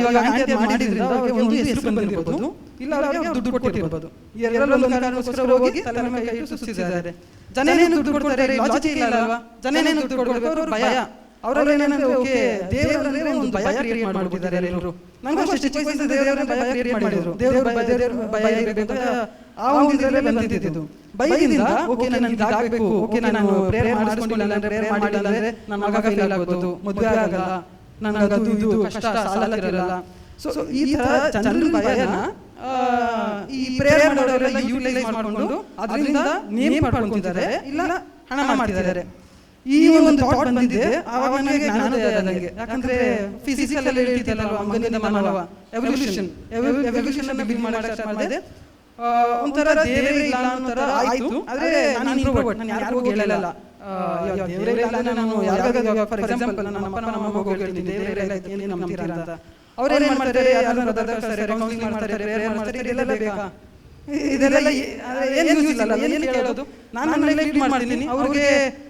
ಇವಾಗ ಆಂಟಿ ಅದು ಮಾಡಿದ್ರಿಂದ ಅವ್ರಿಗೆ ಒಂದು ಹೆಸರು ಬಂದಿರ್ಬೋದು, ಇಲ್ಲ ಅವ್ರಿಗೆ ದುಡ್ಡು ಕೊಟ್ಟಿರ್ಬೋದು. ಎರಡರಲ್ಲೂ ಒಂದು ಕಾರಣಕ್ಕೋಸ್ಕರ ಹೋಗಿ ತಲೆ ಮೇಲೆ ಕೈ ಇಟ್ಟು ಸುತ್ತಿದ್ದಾರೆ. ಜನ ಏನು ದುಡ್ಡು ಕೊಡ್ತಾರೆ, ಲಾಜಿಕ್ ಇಲ್ಲ ಅಲ್ವಾ? ಜನ ಏನು ದುಡ್ಡು ಕೊಡಬೇಕು, ಅವ್ರ ಭಯ. ಅವರಲ್ಲಿ ಏನಂದ್ರೆ ಓಕೆ ದೇವರಲ್ಲೇ ಒಂದು ಭಯ ಕ್ರಿಯೇಟ್ ಮಾಡ್ಬಿಟ್ಟಿದ್ದಾರೆ ಎಲ್ಲರೂ. ನಂಗೂ ಅಷ್ಟೇ ಚಿಕ್ಕ ವಯಸ್ಸಿಂದ ದೇವರನ್ನ ಭಯ ಕ್ರಿಯೇಟ್ ಮಾಡಿದ್ರು. ದೇವ್ರ ಭಯ ಇರಬೇಕು ಅಂತ ಆ ಒಂದು ಇದರಲ್ಲೇ ಬಂದಿದ್ದು. ಭಯದಿಂದ ಓಕೆ ನನಗೆ ಇದಾಗಬೇಕು, ಓಕೆ ನಾನು ಪ್ರೇಯರ್ ಮಾಡಿಸ್ಕೊಂಡಿಲ್ಲ ಅಂದ್ರೆ, ಪ್ರೇಯರ್ ಮಾಡಿಲ್ಲ ಅಂದ್ರೆ ನನ್ನ ಮಗ ಫೇಲ್ ಆಗ್ಬೋದು, ಮದುವೆ ಆಗಲ್ಲ, ನನಗೆ ಅದು ಇದು ಕಷ್ಟ ಸಾಲ ಇರಲ್ಲ. ಸೊ ಈ ತರ ಜನರ ಭಯನ ಈ ಪ್ರೇಯರ್ ಮಾಡೋರೆಲ್ಲ ಯೂಟಿಲೈಸ್ ಮಾಡಿಕೊಂಡು ಅದರಿಂದ ನೇಮ್ ಮಾಡ್ಕೊಂಡಿದ್ದಾರೆ, ಇಲ್ಲ ಹಣ ಮಾಡ್ತಿದ್ದಾರೆ. ಈ ಒಂದು ಥಾಟ್ ಬಂದಿದೆ ಆವಾಗ ನನಗೆ ಜ್ಞಾನೋದಯ ಆದಂಗೆ. ಯಾಕಂದ್ರೆ ಫಿಸಿಕಲ್ ಅಲ್ಲಿ ಹೇಳ್ತಿದ್ದಲ್ಲ ಮಂಗನಿಂದ ಮಾನವ ಎವಲ್ಯೂಷನ್ ಅನ್ನ ಬಿಲ್ಡ್ ಮಾಡಕ್ಕೆ ಸ್ಟಾರ್ಟ್ ಮಾಡಿದೆ. ಒಂಥರ ದೇವರೇ ಇಲ್ಲ ಅನ್ನೋ ತರ ಆಯ್ತು. ಆದ್ರೆ ನಾನು ಇಂಟ್ರೋವರ್ಟ್, ನಾನು ಯಾರಿಗೂ ಹೇಳಲ್ಲ ದೇವರೇ ಇಲ್ಲ. ನಾನು ಯಾರಿಗಾಗ ಫಾರ್ ಎಕ್ಸಾಂಪಲ್ ನನ್ನ ಅಪ್ಪ ನಮ್ಮ ಅಮ್ಮ ಹೋಗಿ ಹೇಳ್ತೀನಿ ದೇವರೇ ಇಲ್ಲ ಏನು ನಂಬ್ತೀರಾ ಅಂತ. ಅವ್ರೇನ್ ಮಾಡ್ತಾರೆ, ಯಾರನ್ನ ಕೌನ್ಸಿಲಿಂಗ್ ಮಾಡ್ತಾರೆ, ಪ್ರೇಯರ್ ಮಾಡ್ತಾರೆ, ಇದೆಲ್ಲ ಬೇಕಾ? ಇದೆಲ್ಲ ಏನು ಯೂಸ್ ಇಲ್ಲ, ಏನು ಕೇಳೋದು? ನಾನು ನನ್ನ ಲೈಫ್ ಲೀಡ್ ಮಾಡ್ತೀನಿ, ಅವ್ರಿಗೆ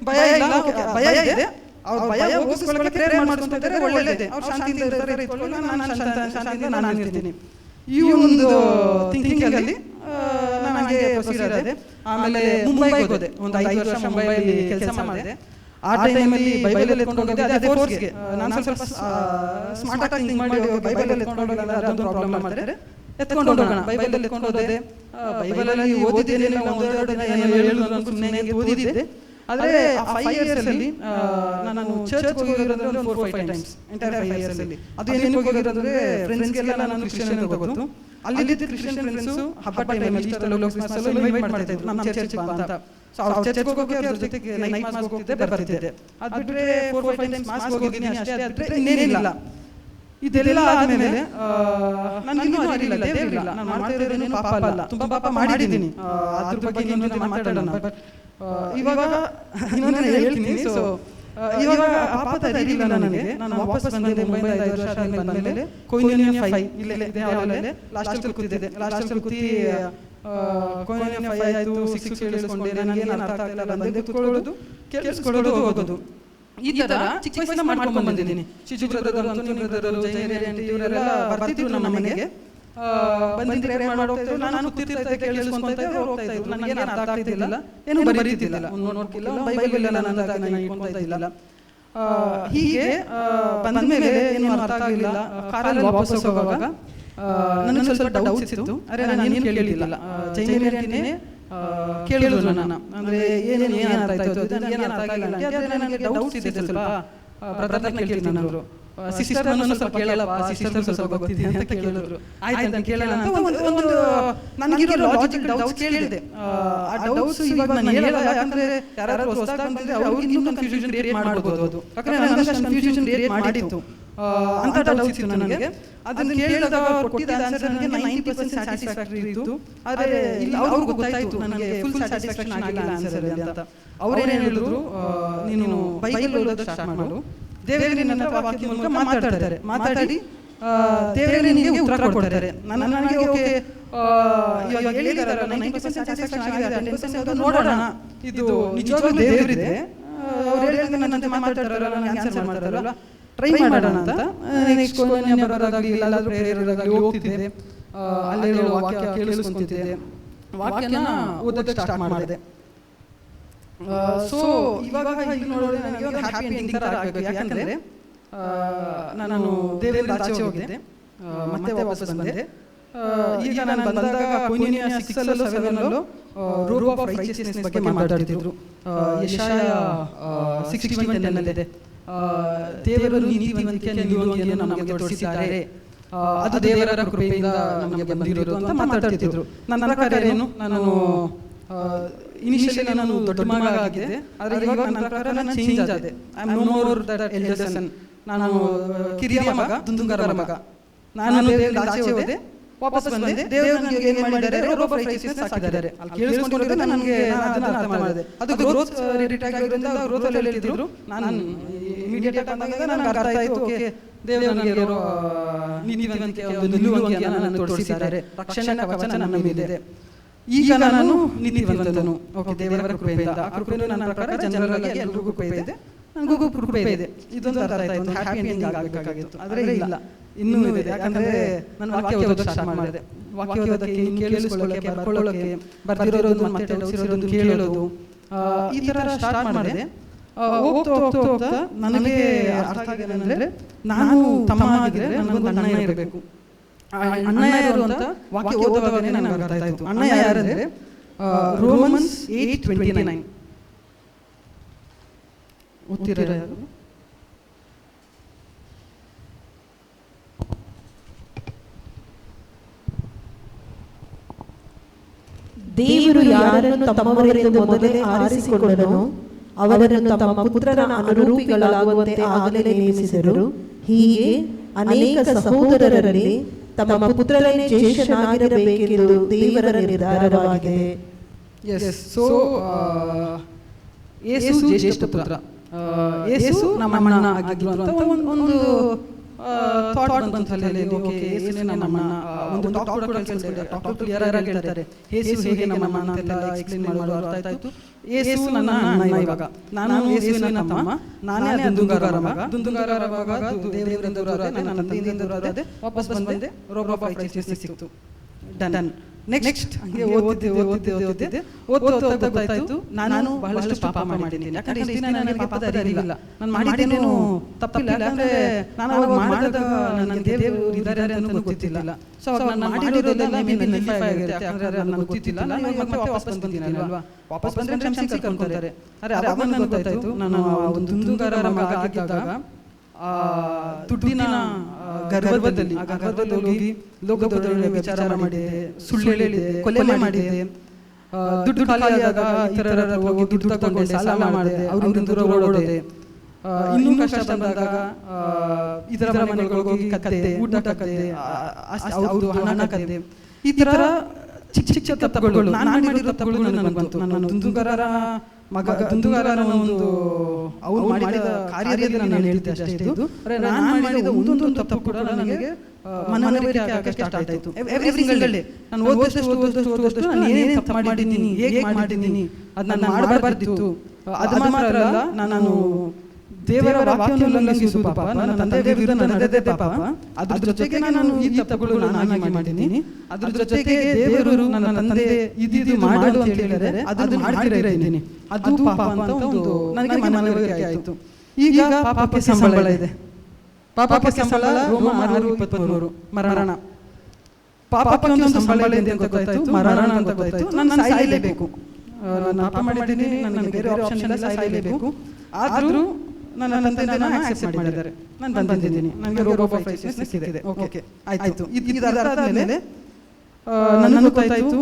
ಭಯ ಇಲ್ಲ, ಭಯ ಇದೆ, ಅವ್ರ ಭಯ ಹೋಗಿಸ್ಕೊಳ್ಳೋಕೆ ಪ್ರೇಯರ್ ಮಾಡ್ಕೊಂತಿದ್ದಾರೆ, ಒಳ್ಳೆಯದೇ, ಅವ್ರು ಶಾಂತಿಯಿಂದ ಇರ್ತಾರೆ, ಇಟ್ಕೊಳ್ಳಿ, ನಾನು ಶಾಂತಿಯಿಂದ ನಾನು ಇರ್ತೀನಿ. ಈ ಒಂದು ಥಿಂಕಿಂಗ್ ಅಲ್ಲಿ ನನಗೆ ಪ್ರೊಸೀಜರ್ ಇದೆ. ಆಮೇಲೆ ಮುಂಬೈಗೆ ಹೋದೆ, ಒಂದು 5 ವರ್ಷ ಮುಂಬೈಯಲ್ಲಿ ಕೆಲಸ ಮಾಡಿದೆ. ಆ ಟೈಮಲ್ಲಿ ಬೈಬಲ್ ಎತ್ಕೊಂಡು ಹೋಗಿದ್ದೆ, ಅದೇ ಫೋರ್ಸ್ಗೆ. ನಾನು ಸ್ವಲ್ಪ ಸ್ಮಾರ್ಟ್ ಆಗಿ ಥಿಂಕ್ ಮಾಡಿ ಬೈಬಲ್ ಎತ್ಕೊಂಡು ಹೋಗಿಲ್ಲ ಅದೊಂದು ಪ್ರಾಬ್ಲಮ್ ಮಾಡ್ತಾರೆ, ಎತ್ಕೊಂಡು ಹೋಗೋಣ. ಬೈಬಲ್ ಎತ್ಕೊಂಡು ಹೋದೆ. ಬೈಬಲಲ್ಲಿ ಓದಿದ್ದೇನೆ, ಒಂದೆರಡು ದಿನ ಸುಮ್ಮನೆ ಓದಿದ್ದೆ. ಆದರೆ ಆ 5 years ಅಲ್ಲಿ ನಾನು ಚರ್ಚ್ ಹೋಗಿರೋದ್ರೆ ಒಂದು 4-5 times ಎಂಟೈರ್ 5 years ಅಲ್ಲಿ. ಅದು ಏನಕ್ಕೆ ಹೋಗಿರೋದ್ರೆ ಫ್ರೆಂಡ್ಸ್ಗೆಲ್ಲ ನಾನು ಕ್ರಿಶ್ಚಿಯನ್ ಅಂತ ಗೊತ್ತು. ಅಲ್ಲಿದ್ದ ಕ್ರಿಶ್ಚಿಯನ್ ಫ್ರೆಂಡ್ಸು ಹಬ್ಬ ಟೈಮಲ್ಲಿ ಈಸ್ಟರ್ ಕ್ರಿಸ್ಮಸ್ ಎಲ್ಲ ಇನ್ವೈಟ್ ಮಾಡ್ತಾ ಇದ್ರು ನಮ್ಮ ಚರ್ಚ್ಗೆ ಬಾ ಅಂತ. ಸೊ ಅವ್ರ ಚರ್ಚ್ಗೆ ಹೋಗೋಕೆ ಅವ್ರ ಜೊತೆಗೆ ನೈಟ್ ಮಾಸ್ ಹೋಗ್ತಿದ್ದೆ, ಬರ್ತಿದ್ದೆ. ಅದು ಬಿಟ್ಟರೆ 4-5 times ಮಾಸ್ ಹೋಗಿದ್ದೀನಿ ಅಷ್ಟೇ, ಅದು ಬಿಟ್ಟರೆ ಇನ್ನೇನಿಲ್ಲ. ಇದೆಲ್ಲ ಆದ್ಮೇಲೆ ನನಗಿನ್ನೂ ಅರಿವಿಲ್ಲ, ದೇವರಿಲ್ಲ, ನಾನು ಮಾಡ್ತಾ ಇರೋದೇನು ಪಾಪ ಅಲ್ಲ, ತುಂಬ ಪಾಪ ಮಾಡಿದ್ದೀನಿ. ಅದ್ರ ಬಗ್ಗೆ ಇನ್ನೊಂದು ಮಾತಾಡೋಣ. ಬಟ್ ಇವಾಗ ಇನ್ನೊಂದು ಹೇಳ್ತೀನಿ. ಸೊ ಇವಾಗ ಪಾಪದ ಅರಿವಿಲ್ಲ ನನಗೆ. ನಾನು ವಾಪಸ್ ಬಂದೆ ಮುಂಬೈ 5 ವರ್ಷ ಆದ್ಮೇಲೆ ಬಂದಮೇಲೆ ಕೊಯ್ನಿಯನ್ 5 ಇಲ್ಲೇ ಹಾಲಲ್ಲೇ ಲಾಸ್ಟಲ್ಲಿ ಕೂತಿದ್ದೆ. ಲಾಸ್ಟಲ್ಲಿ ಕೂತಿ ಕೊಯ್ನಿಯನ್ 5 ಆಯಿತು, 6 ಕೇಳಿಸ್ಕೊಂಡೆ. ನನಗೇನು ಅರ್ಥ ಆಗ್ತಿಲ್ಲ, ಬಂದೆ ಕೂತ್ಕೊಳ್ಳೋದು, ಕೇಳಿಸ್ಕೊಳ್ಳೋದು, ಹೋಗೋದು. ಈ ತರ ಚಿಕ್ಕ ವಯಸ್ಸಿಂದ ಮಾಡ್ಕೊಂಡು ಬಂದಿದ್ದೀನಿ. ಶಿಶು ಬ್ರದರ್, ಅಂತೋನಿ ಬ್ರದರ್, ಜೈನೇರಿ ಆಂಟಿ ಇವರೆಲ್ಲ ಬರ್ತಿದ್ರು ನಮ್ಮ ಮನೆಗೆ. ಬಂದು ಪ್ರೇಯರ್ ಮಾಡೋಗ್ತಾ ಇದ್ರು, ನಾನು ಕೂತಿರ್ತಾ ಇದ್ದೆ, ಕೇಳಿಸ್ಕೊಂತಾ ಇದ್ದೆ, ಹೋಗ್ತಾ ಇದ್ರು. ನನಗೇನು ಅರ್ಥ ಆಗ್ತಿದ್ದಿಲ್ಲ, ಏನು ಬರೀತಿದ್ದಿಲ್ಲ, ನೋಡ್ಕಿಲ್ಲ, ಬೈಬಲ್ ಎಲ್ಲ ನನ್ನದಾಗ ನಾನು ಇಟ್ಕೊಳ್ತಾ ಇದ್ದಿಲ್ಲ. ಹೀಗೆ ಬಂದ ಮೇಲೆ ಏನು ಅರ್ಥ ಆಗಲಿಲ್ಲ. ಕಾರಲ್ಲಿ ವಾಪಸ್ ಹೋಗುವಾಗ ನನಗೆ ಸ್ವಲ್ಪ ಡೌಟ್ಸ್ ಇತ್ತು. ಅರೆ ನಾನು ಏನು ಕೇಳಿಲ್ಲ, ಜೈನೇರಿ ಆಂಟಿನೇ ಕೇಳಿದ್ರು ನನ್ನ, ಅಂದ್ರೆ ಏನೇನು ಅರ್ಥ ಆಯ್ತು, ಏನು ಅರ್ಥ ಆಗಿಲ್ಲ. ಯಾಕಂದ್ರೆ ನನಗೆ ಡೌಟ್ಸ್ ಇದೆ ಸ್ವಲ್ಪ, ಬ್ರದರ್ನ ಕೇಳ್ತೀನಿ ನಾನು, ಸಿಸ್ಟರ್ನ ಸ್ವಲ್ಪ ಕೇಳಲ್ಲ, ಸಿಸ್ಟರ್ ಸ್ವಲ್ಪ ಗೊತ್ತಿದೆ ಅಂತ ಕೇಳಿದ್ರು. ಆಯ್ತು ಅಂತ ಕೇಳೋಣ ಅಂತ ಒಂದು ನನಗಿರೋ ಲಾಜಿಕಲ್ ಡೌಟ್ಸ್ ಕೇಳಿದೆ. ಆ ಡೌಟ್ಸ್ ಇವಾಗ ನಾನು ಹೇಳಲ್ಲ, ಯಾಕಂದ್ರೆ ಯಾರಾದ್ರೂ ಹೊಸದಾಗಿ ಬಂದಿದ್ರೆ ಅವ್ರಿಗೆ ಇನ್ನೂ ಕನ್ಫ್ಯೂಷನ್ ಕ್ರಿಯೇಟ್ ಮಾಡಬಹುದು. ಅದು ಯಾಕಂದ್ರೆ ನನಗೆ ಕನ್ಫ್ಯೂಷನ್ ಕ್ರಿಯೇಟ್ ಮಾಡಿತ್ತು ಅಂತ ಡೌಟ್ಸ್ ಇತ್ತು ನನಗೆ. ಅದನ್ನು ಕೇಳಿದಾಗ ಕೊಟ್ಟಿದ್ದ ಆನ್ಸರ್ ನನಗೆ 90% ಸ್ಯಾಟಿಸ್ಫ್ಯಾಕ್ಟರಿ ಇತ್ತು. ಆದರೆ ಇಲ್ಲ ಅವ್ರಿಗೂ ಗೊತ್ತಾಯ್ತು ನನಗೆ ಫುಲ್ ಸ್ಯಾಟಿಸ್ಫ್ಯಾಕ್ಷನ್ ಆಗಿಲ್ಲ ಆನ್ಸರ್ ಅಂತ. ಅವ್ರೇನು ಹೇಳಿದ್ರು, ನೀನು ಬೈಬಲ್ ಓದೋದು ಸ್ಟಾರ್ಟ್ ಮಾಡು, ದೇವರೇ ನನ್ನ ವಾಕ್ಯದ ಮೂಲಕ ಮಾತಾಡಿ ದೇವರೇ ನಿನಗೆ ಉತ್ತರ ಕೊಡ್ತಾರೆ. ನನಗೆ ಓಕೆ ಇವಾಗ ಹೇಳಿದಾರಲ್ಲ 90% ಸ್ಯಾಟಿಸ್ಫ್ಯಾಕ್ಷನ್ ಆಗಿದೆ, 10% ನೋಡೋಣ ಇದು ನಿಜವಾಗ್ಲೂ ದೇವರಿದೆ, ಅವ್ರು ಹೇಳಿದ್ರೆ ನನ್ನಂತೆ ಮಾತಾಡ್ತಾರಲ್ಲ, ನನಗೆ ಆನ್ಸರ್ ಮಾಡ್ತಾರಲ್ಲ, ಟ್ರೈ ಮಾಡೋಣ ಅಂತ. ನೆಕ್ಸ್ಟ್ ಕೊನೆಯ ಬರೋದಾಗಲಿ ಇಲ್ಲಾದ್ರೂ ಪ್ರೇಯರ್ಗಾಗಲಿ ಹೋಗ್ತಿದ್ದೆ, ಅಲ್ಲಿರೋ ವಾಕ್ಯ ಕೇಳಿಸ್ಕೊಂತಿದ್ದೆ, ವಾಕ್ಯನ ಓದೋದಕ್ಕೆ ಸ್ಟಾರ್ಟ್ ಮಾಡಿದೆ. ಸೊ ಇವಾಗ ಈಗ ನೋಡಿದ್ರೆ ನನಗೆ ಒಂದು ಹ್ಯಾಪಿ ಎಂಡಿಂಗ್ ಥರ ಆಗಬೇಕು. ಯಾಕಂದರೆ ನಾನು ದೇವರಿಂದ ಆಚೆ ಹೋಗಿದ್ದೆ, ಮತ್ತೆ ವಾಪಸ್ ಬಂದೆ. ಈಗ ನಾನು ಬಂದಾಗ ಕೊಯ್ನಿಯನ್ 6 7 ರೋಪ್ ಆಫ್ ರೈಚಿಯಸ್ನೆಸ್ ಬಗ್ಗೆ ಮಾತಾಡ್ತಿದ್ರು. ಯೆಶಾಯ 61:10 ದೇವರು ನೀತಿವಂತಿಕೆ ನಿಲುವಂಗಿಯನ್ನು ನಮಗೆ ತೋರಿಸಿದ್ದಾರೆ, ಅದು ದೇವರ ಕೃಪೆಯಿಂದ ನಮಗೆ ಬಂದಿರೋದು ಅಂತ ಮಾತಾಡ್ತಿದ್ರು. ನನ್ನ ಪ್ರಕಾರ ಏನು, ನಾನು ಇನಿಷಿಯಲಿ ನಾನು ದೊಡ್ಡ ಮಗ ಆಗಿದ್ದೆ, ಆದರೆ ಇವಾಗ ನನ್ನ ಪ್ರಕಾರ ನಾನು ಚೇಂಜ್ ಆದೆ. I am no more that elder son. ನಾನು ಕಿರಿಯ ಮಗ, ದುಂದುಗಾರ ಮಗ. ನಾನು ದೇವರಿಂದ ಆಚೆ ಹೋದೆ, ವಾಪಸ್ ಬಂದೆ. ದೇವರು ನನಗೆ ಏನು ಮಾಡಿದ್ದಾರೆ, ರೋಪ್ ಆಫ್ ರೈಚಿಯಸ್ನೆಸ್ ಹಾಕಿದ್ದಾರೆ. ಅಲ್ಲಿ ಕೇಳಿಸ್ಕೊಂಡಿರೋದು ನನಗೆ ಅದನ್ನ ಅರ್ಥ ಮಾಡಿದೆ. ಅದು ಗ್ರೋತ್ ರಿಲೇಟೆಡ್ ಆಗಿರೋದ್ರಿಂದ ಗ್ರೋತ್ ಅಲ್ಲಿ ಹೇಳಿದ್ರು. ನಾನು ಇಮಿಡಿಯೇಟ್ ಆಗಿ ಬಂದಾಗ ನನಗೆ ಅರ್ಥ ಆಯಿತು, ಓಕೆ ದೇವರು ನನಗೆ ನೀತಿವಂತಿಕೆ ಒಂದು ನಿಲುವಂಗಿಯನ್ನು ನನಗೆ ತೋರಿಸಿದ್ದಾರೆ, ರಕ್ಷಣಾ ಕವಚ ನನ್ನ ಮೇಲಿದೆ. ಈಗ ನಾನು ನೀತಿವಂತನು, ಓಕೆ ದೇವರ ಕೃಪೆಯಿಂದ. ಆ ಕೃಪೆಯನ್ನು ನನ್ನ ಪ್ರಕಾರ ಜನರಲ್ ಆಗಿ ಎಲ್ರಿಗೂ ಕೃಪೆ ಇದೆ, ನನಗೂ ಕೃಪೆ ಇದೆ. ಇದೊಂದು ಅರ್ಥ ಆಯ್ತು, ಒಂದು ಹ್ಯಾಪಿ ಎಂಡಿಂಗ್ ಆಗಬೇಕಾಗಿತ್ತು. ಆದರೆ ಇಲ್ಲ, ಇನ್ನೂ ಇದೆ. ಯಾಕಂದರೆ ನಾನು ವಾಕ್ಯ ಓದೋಕೆ ಸ್ಟಾರ್ಟ್ ಮಾಡಿದೆ. ವಾಕ್ಯ ಓದೋಕ್ಕೆ, ಕೇಳಿಸ್ಕೊಳ್ಳೋಕ್ಕೆ, ಬರ್ಕೊಳ್ಳೋಕ್ಕೆ, ಬರ್ದಿರೋದು ಮತ್ತೆ ಡೌಟ್ಸಿರೋದು ಕೇಳೋದು, ಈ ಥರ ಸ್ಟಾರ್ಟ್ ಮಾಡಿದೆ. ಹೋಗ್ತಾ ಹೋಗ್ತಾ ಹೋಗ್ತಾ ನನಗೆ ಅರ್ಥ ಆಗಿದೆ ಅಂದರೆ, ನಾನು ತಮ್ಮ ಆಗಿದ್ರೆ ನನಗೊಂದು ಅಣ್ಣ ಇರಬೇಕು. ಅಣ್ಣ ಯಾರು ಅಂತ ವಾಕ್ಯ ಓದುವಾಗಲೇ ನನಗೆ ಅರ್ಥ ಆಯಿತು. ಅಣ್ಣ ಯಾರಂದರೆ ರೋಮನ್ಸ್ 8:29 ಓದ್ತಿರೋ ಯಾರು? ದೇವರು ಯಾರನ್ನು ತಮ್ಮವರೆಂದು ಮೊದಲೇ ಆರಿಸಿಕೊಂಡನೋ ಅವರನ್ನು ತಮ್ಮ ಪುತ್ರನ ಅನುರೂಪಿಗಳಾಗುವಂತೆ ಆಗಲೇ ನೇಮಿಸಿದರು. ಹೀಗೆ ಅನೇಕ ಸಹೋದರರಲ್ಲಿ ತಮ್ಮ ಪುತ್ರನೇ ಜ್ಯೇಷ್ಠನಾಗಿರಬೇಕೆಂದು ದೇವರ ನಿರ್ಧಾರವಾಗಿದೆ. ಸೊ ಯೇಸು ಜ್ಯೇಷ್ಠ ಪುತ್ರ, ಯೇಸು ನಮ್ಮ ಅಣ್ಣ ಆಗಿದ್ರು ಅಂತ ಒಂದು ಥಾಟ್ ಬಂತು ಅಲ್ಲಿ. ಓಕೆ, ಯೇಸುನೇ ನಮ್ಮ ಅಣ್ಣ. ಒಂದು ಡಾಕ್ಟರ್ ಕೂಡ ಕೇಳಿಸ್ಕೊಂಡೆ, ಡಾಕ್ಟರ್ ಕ್ಲಿಯರ್ ಆಗಿ ಹೇಳ್ತಾರೆ ಯೇಸು ಹೇಗೆ ನಮ್ಮ ಅಣ್ಣ ಅಂತೆಲ್ಲ ಎಕ್ಸ್ಪ್ಲೇನ್ ಮಾಡೋದು ಅರ್ಥ ಆಯ್ತು. ಯೇಸು ನನ್ನ ಅಣ್ಣ. ಇವಾಗ ನಾನು ಯೇಸುವಿನ ತಮ್ಮ, ನಾನೇ ದುಂದುಗಾರರ ಮಗ. ದುಂದುಗಾರರ ಮಗ ದೇವರಿಂದ ದೂರ ಆದೆ, ನನ್ನ ತಂದೆಯಿಂದ ದೂರ ಆದೆ, ವಾಪಸ್ ಬಂದೆ, ರೋಬ್ ಆಫ್ ರೈಚಿಯಸ್ನೆಸ್ ಸಿಕ್ತು. ಡನ್. ನೆಕ್ಸ್ಟ್ ಹಂಗೆ ಓದ್ತಿದ್ದೆ ಗೊತ್ತಾಯ್ತು ನಾನು ಬಹಳಷ್ಟು ಪಾಪ ಮಾಡಿದ್ದೀನಿ. ಯಾಕಂದ್ರೆ ಇಷ್ಟು ದಿನ ನನಗೆ ಪಾಪದ ಅರಿವಿಲ್ಲ, ನಾನು ಮಾಡಿದ್ದೇನು ತಪ್ಪಿಲ್ಲ. ಯಾಕಂದ್ರೆ ನಾನು ಅವಾಗ ಮಾಡಿದಾಗ ನನಗೆ ದೇವರು ಇದ್ದಾರೆ ಅಂತ ಗೊತ್ತಿಲ್ಲ. ಸೊ ನಾನು ಮಾಡಿರೋದೆಲ್ಲ ಮೇಬಿ ನಲಿಫೈ ಆಗಿರುತ್ತೆ, ಯಾಕಂದ್ರೆ ನನಗೆ ಗೊತ್ತಿಲ್ಲ. ನಾನು ಮತ್ತೆ ವಾಪಸ್ ಬಂದಿದ್ದೀನಲ್ವಾ, ವಾಪಸ್ ಬಂದರೆ ಕ್ಷಮಿಸಿ ಕರ್ಕೊಂತಾರೆ. ಅವಾಗ ನನಗೆ ಗೊತ್ತಾಯ್ತು ನಾನು ಒಂದು ದುಂದುಗಾರರ ಮಗ ಆಗಿದ್ದಾಗ ದುಡ್ಡಿನ ಗರ್ವದಲ್ಲಿ ಹೋಗಿ ಲೋಕದೊಳಗೆ ವಿಚಾರ ಮಾಡಿದೆ, ಸುಳ್ಳು ಹೇಳಿದೆ, ಕೊಲೆ ಮಾಡಿದೆ, ದುಡ್ಡು ಖಾಲಿಯಾದಾಗ ಇತರರ ಹೋಗಿ ದುಡ್ಡು ತಗೊಂಡೆ, ಸಾಲ ಮಾಡಿದೆ, ಅವರಿಂದ ದೂರ ಓಡೋದೆ. ಇನ್ನೂ ಕಷ್ಟ ಬಂದಾಗ ಇದರ ಮನೆಗಳಿಗೆ ಹೋಗಿ ಕದ್ದೆ, ಊಟ ಕದ್ದೆ, ಅವ್ರದ್ದು ಹಣ ಕದ್ದೆ. ಈ ಥರ ಚಿಕ್ಕ ಚಿಕ್ಕ ತಪ್ಪುಗಳು, ನಾನು ಮಾಡಿರೋ ತಪ್ಪುಗಳು ನನಗೆ ಬಂತು. ನಾನು ದುಂದುಗಾರರ ಮಗ, ದುಂದುಗಾರನ ಒಂದು ಅವ್ರು ಮಾಡಿದ ಕಾರ್ಯದಲ್ಲಿ ನಾನು ಹೇಳ್ತಿದ್ದೆ ಅಷ್ಟೇ. ಇದು ನಾನು ಮಾಡಿದ ಒಂದೊಂದು ತಪ್ಪು ಕೂಡ ನನಗೆ ಮನವರಿಕೆ ಆಗಕ್ಕೆ ಸ್ಟಾರ್ಟ್ ಆಯಿತು. ಎವ್ರಿ ಸಿಂಗಲ್ ಡೇ ನಾನು ಓದಷ್ಟು ನಾನು ಏನೇನು ತಪ್ಪು ಮಾಡಿದ್ದೀನಿ, ಹೇಗೆ ಮಾಡಿದ್ದೀನಿ, ಅದು ನಾನು ಮಾಡಬಾರ್ದಿತ್ತು. ಅದು ಮಾತ್ರ ಅಲ್ಲ, ನಾನು ದೇವರ ವಾಕ್ಯವನ್ನು ಉಲ್ಲಂಘಿಸು ಪಾಪ, ನನ್ನ ತಂದೆಯ ವಿರುದ್ಧ ನಡೆದೇ ಪಾಪ. ಅದ್ರ ಜೊತೆಗೆ ನಾನು ಈ ತಪ್ಪುಗಳು ನಾನಾಗಿ ಮಾಡಿದ್ದೀನಿ. ಅದ್ರ ಜೊತೆಗೆ ದೇವರು ನನ್ನ ತಂದೆ ಇದು ಮಾಡು ಅಂತ ಹೇಳಿದರೆ ಅದನ್ನು ಮಾಡ್ತಿರೇ ಇದ್ದೀನಿ. ಅದು ಪಾಪ ಅಂತ ಒಂದು ನನಗೆ ಮನವರಿಕೆ ಆಯಿತು. ಈಗ ಪಾಪಕ್ಕೆ ಸಂಬಳ ಇದೆ. ಪಾಪಕ್ಕೆ ಸಂಬಳ ರೋಮ 6:23 ಮರಣ. ಪಾಪಕ್ಕೆ ಒಂದು ಸಂಬಳ ಇದೆ ಅಂತ ಗೊತ್ತಾಯ್ತು, ಮರಣ ಅಂತ ಗೊತ್ತಾಯ್ತು. ನಾನು ಸಾಯಲೇಬೇಕು. ನಾನು ಪಾಪ ಮಾಡಿದ್ದೀನಿ, ನನಗೆ ಬೇರೆ ಆಪ್ಷನ್ ಇಲ್ಲ, ಸಾಯಲೇಬೇಕು. ಆದರೂ ನನ್ನ ತಂದೆನ ಆಕ್ಸೆಪ್ಟ್ ಮಾಡಿದ್ದಾರೆ, ನಾನು ಬಂದಿದ್ದೀನಿ, ನನಗೆ ರೋಬ್ ಆಫ್ ರೈಚಿಯಸ್ನೆಸ್ ಸಿಕ್ಕಿದೆ. ಓಕೆ ಆಯಿತು. ಇದು ಅರ್ಥ ಆದಮೇಲೆ ನನಗೆ ಗೊತ್ತಾಯಿತು